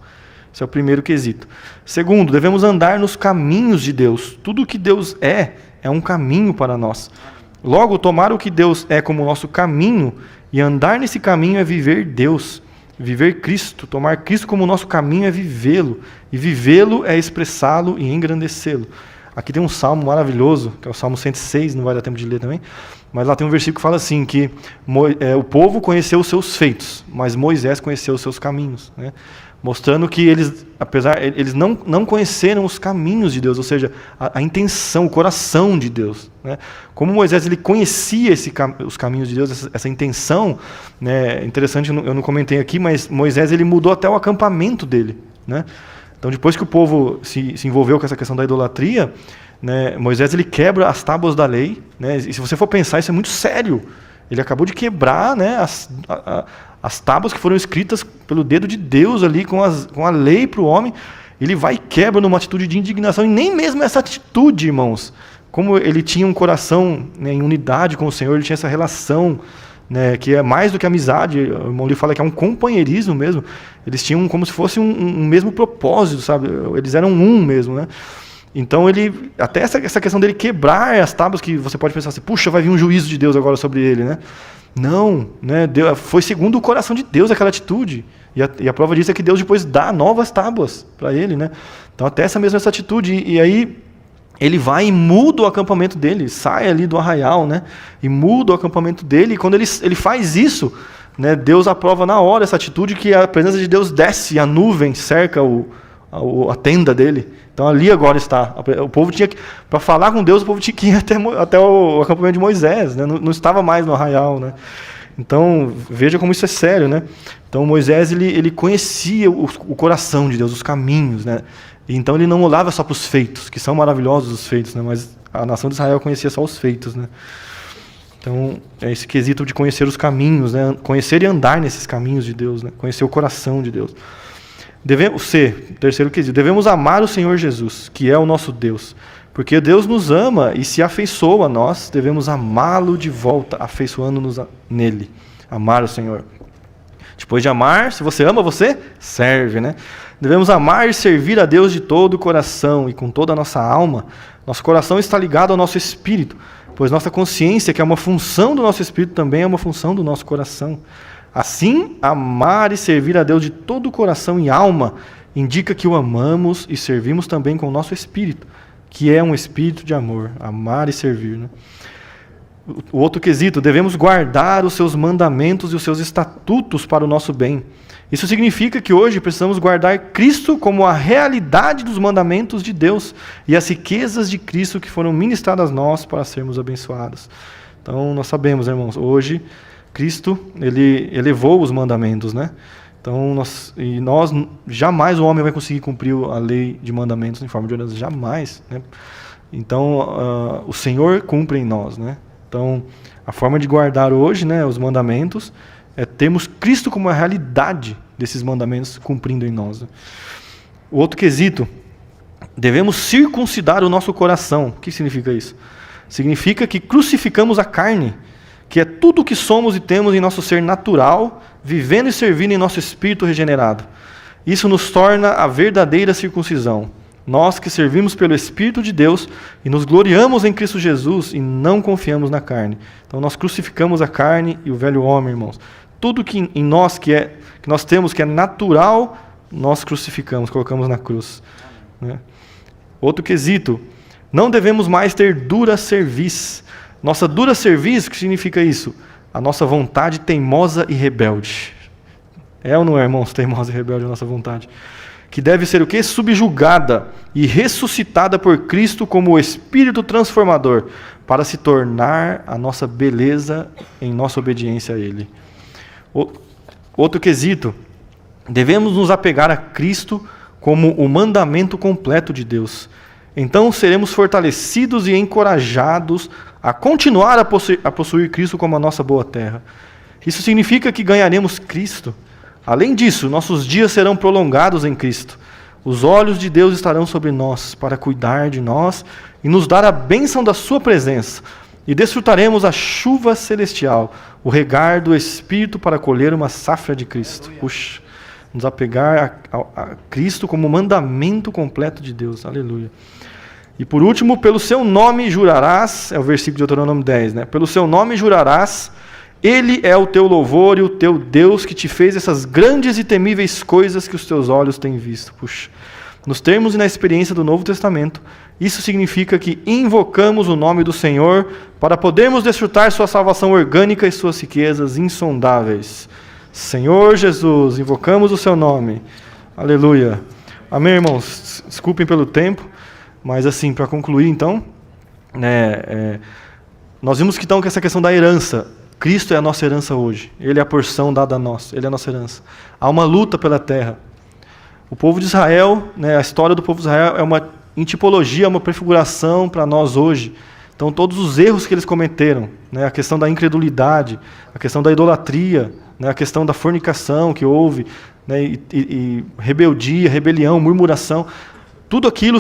Esse é o primeiro quesito. Segundo, devemos andar nos caminhos de Deus. Tudo o que Deus é um caminho para nós. Logo, tomar o que Deus é como nosso caminho e andar nesse caminho é viver Deus. Viver Cristo, tomar Cristo como nosso caminho é vivê-lo. E vivê-lo é expressá-lo e engrandecê-lo. Aqui tem um salmo maravilhoso, que é o Salmo 106, não vai dar tempo de ler também. Mas lá tem um versículo que fala assim, que o povo conheceu os seus feitos, mas Moisés conheceu os seus caminhos. Né? Mostrando que eles não conheceram os caminhos de Deus, ou seja, a intenção, o coração de Deus. Né? Como Moisés ele conhecia os caminhos de Deus, essa intenção, né, interessante, eu não comentei aqui, mas Moisés ele mudou até o acampamento dele. Né? Então, depois que o povo se envolveu com essa questão da idolatria, né, Moisés ele quebra as tábuas da lei. Né, e se você for pensar, isso é muito sério. Ele acabou de quebrar, né, as tábuas que foram escritas pelo dedo de Deus ali, com a lei para o homem. Ele vai e quebra numa atitude de indignação. E nem mesmo essa atitude, irmãos, como ele tinha um coração, né, em unidade com o Senhor, ele tinha essa relação, né, que é mais do que amizade. O irmão Lee fala que é um companheirismo mesmo. Eles tinham como se fosse um mesmo propósito, sabe? Eles eram um mesmo, né? Então até essa questão dele quebrar as tábuas, que você pode pensar assim, puxa, vai vir um juízo de Deus agora sobre ele, né? Não, né? Deus, foi segundo o coração de Deus aquela atitude. E a prova disso é que Deus depois dá novas tábuas para ele, né? Então até essa atitude. E aí ele vai e muda o acampamento dele, sai ali do arraial, né? E muda o acampamento dele. E quando ele faz isso, né, Deus aprova na hora essa atitude, que a presença de Deus desce, a nuvem cerca a tenda dele. Então ali agora está. O povo tinha que, para falar com Deus, o povo tinha que ir até o acampamento de Moisés, né? Não estava mais no arraial, né? Então veja como isso é sério, né? Então Moisés ele conhecia o coração de Deus, os caminhos, né? E então ele não olhava só para os feitos, que são maravilhosos os feitos, né? Mas a nação de Israel conhecia só os feitos, né? Então é esse quesito de conhecer os caminhos, né? Conhecer e andar nesses caminhos de Deus, né? Conhecer o coração de Deus. Terceiro quesito, devemos amar o Senhor Jesus, que é o nosso Deus, porque Deus nos ama e se afeiçoou a nós, devemos amá-lo de volta, afeiçoando-nos nele, amar o Senhor. Depois de amar, se você ama, você serve, né? Devemos amar e servir a Deus de todo o coração e com toda a nossa alma. Nosso coração está ligado ao nosso espírito, pois nossa consciência, que é uma função do nosso espírito, também é uma função do nosso coração. Assim, amar e servir a Deus de todo o coração e alma indica que o amamos e servimos também com o nosso espírito, que é um espírito de amor, amar e servir. Né? O outro quesito, devemos guardar os seus mandamentos e os seus estatutos para o nosso bem. Isso significa que hoje precisamos guardar Cristo como a realidade dos mandamentos de Deus e as riquezas de Cristo que foram ministradas a nós para sermos abençoados. Então, nós sabemos, irmãos, hoje Cristo, ele elevou os mandamentos, né? Então, nós jamais o homem vai conseguir cumprir a lei de mandamentos em forma de oração, jamais, né? Então, o Senhor cumpre em nós, né? Então, a forma de guardar hoje, né, os mandamentos é termos Cristo como a realidade desses mandamentos cumprindo em nós. O outro quesito, devemos circuncidar o nosso coração. O que significa isso? Significa que crucificamos a carne, que é tudo o que somos e temos em nosso ser natural, vivendo e servindo em nosso espírito regenerado. Isso nos torna a verdadeira circuncisão. Nós que servimos pelo Espírito de Deus e nos gloriamos em Cristo Jesus e não confiamos na carne. Então nós crucificamos a carne e o velho homem, irmãos. Tudo que em nós que nós temos que é natural, nós crucificamos, colocamos na cruz. Né? Outro quesito, não devemos mais ter dura cerviz. Nossa dura cerviz, o que significa isso? A nossa vontade teimosa e rebelde. É ou não é, irmãos, teimosa e rebelde a nossa vontade? que deve ser o quê? Subjugada e ressuscitada por Cristo como o Espírito transformador, para se tornar a nossa beleza em nossa obediência a Ele. Outro quesito, devemos nos apegar a Cristo como o mandamento completo de Deus. Então seremos fortalecidos e encorajados a continuar a possuir Cristo como a nossa boa terra. Isso significa que ganharemos Cristo. Além disso, nossos dias serão prolongados em Cristo. Os olhos de Deus estarão sobre nós para cuidar de nós e nos dar a bênção da sua presença. E desfrutaremos a chuva celestial, o regar do Espírito para colher uma safra de Cristo. Puxa, nos apegar a Cristo como mandamento completo de Deus. Aleluia. E por último, pelo seu nome jurarás, é o versículo de Deuteronômio 10, né? Pelo seu nome jurarás, Ele é o teu louvor e o teu Deus que te fez essas grandes e temíveis coisas que os teus olhos têm visto. Puxa. Nos termos e na experiência do Novo Testamento, isso significa que invocamos o nome do Senhor para podermos desfrutar sua salvação orgânica e suas riquezas insondáveis. Senhor Jesus, invocamos o seu nome. Aleluia. Amém, irmãos? Desculpem pelo tempo, mas assim, para concluir então, nós vimos que então que essa questão da herança, Cristo é a nossa herança hoje. Ele é a porção dada a nós, Ele é a nossa herança. Há uma luta pela terra. O povo de Israel, a história do povo de Israel é uma em tipologia, uma prefiguração para nós hoje. Então, todos os erros que eles cometeram, a questão da incredulidade, a questão da idolatria, a questão da fornicação que houve, e rebeldia, rebelião, murmuração, tudo aquilo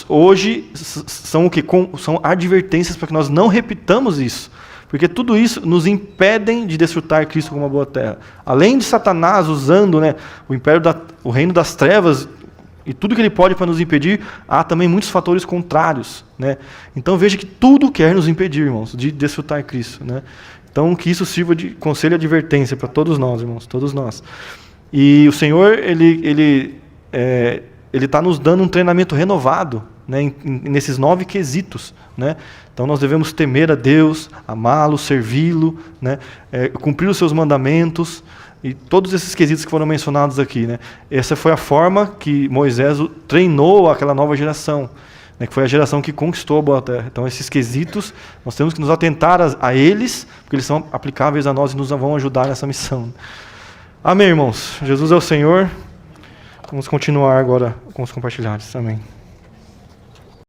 hoje são o que? São advertências para que nós não repitamos isso. Porque tudo isso nos impedem de desfrutar Cristo como uma boa terra. Além de Satanás usando o reino das trevas e tudo que ele pode para nos impedir, há também muitos fatores contrários. Então veja que tudo quer nos impedir, irmãos, de desfrutar Cristo. Então que isso sirva de conselho e advertência para todos nós, irmãos, todos nós. E o Senhor, Ele está nos dando um treinamento renovado, nesses 9 quesitos. Então nós devemos temer a Deus, amá-lo, servi-lo, cumprir os seus mandamentos, e todos esses quesitos que foram mencionados aqui. Essa foi a forma que Moisés treinou aquela nova geração, que foi a geração que conquistou a boa terra. Então esses quesitos, nós temos que nos atentar a eles, porque eles são aplicáveis a nós e nos vão ajudar nessa missão. Amém, irmãos? Jesus é o Senhor. Vamos continuar agora com os compartilhados. Amém.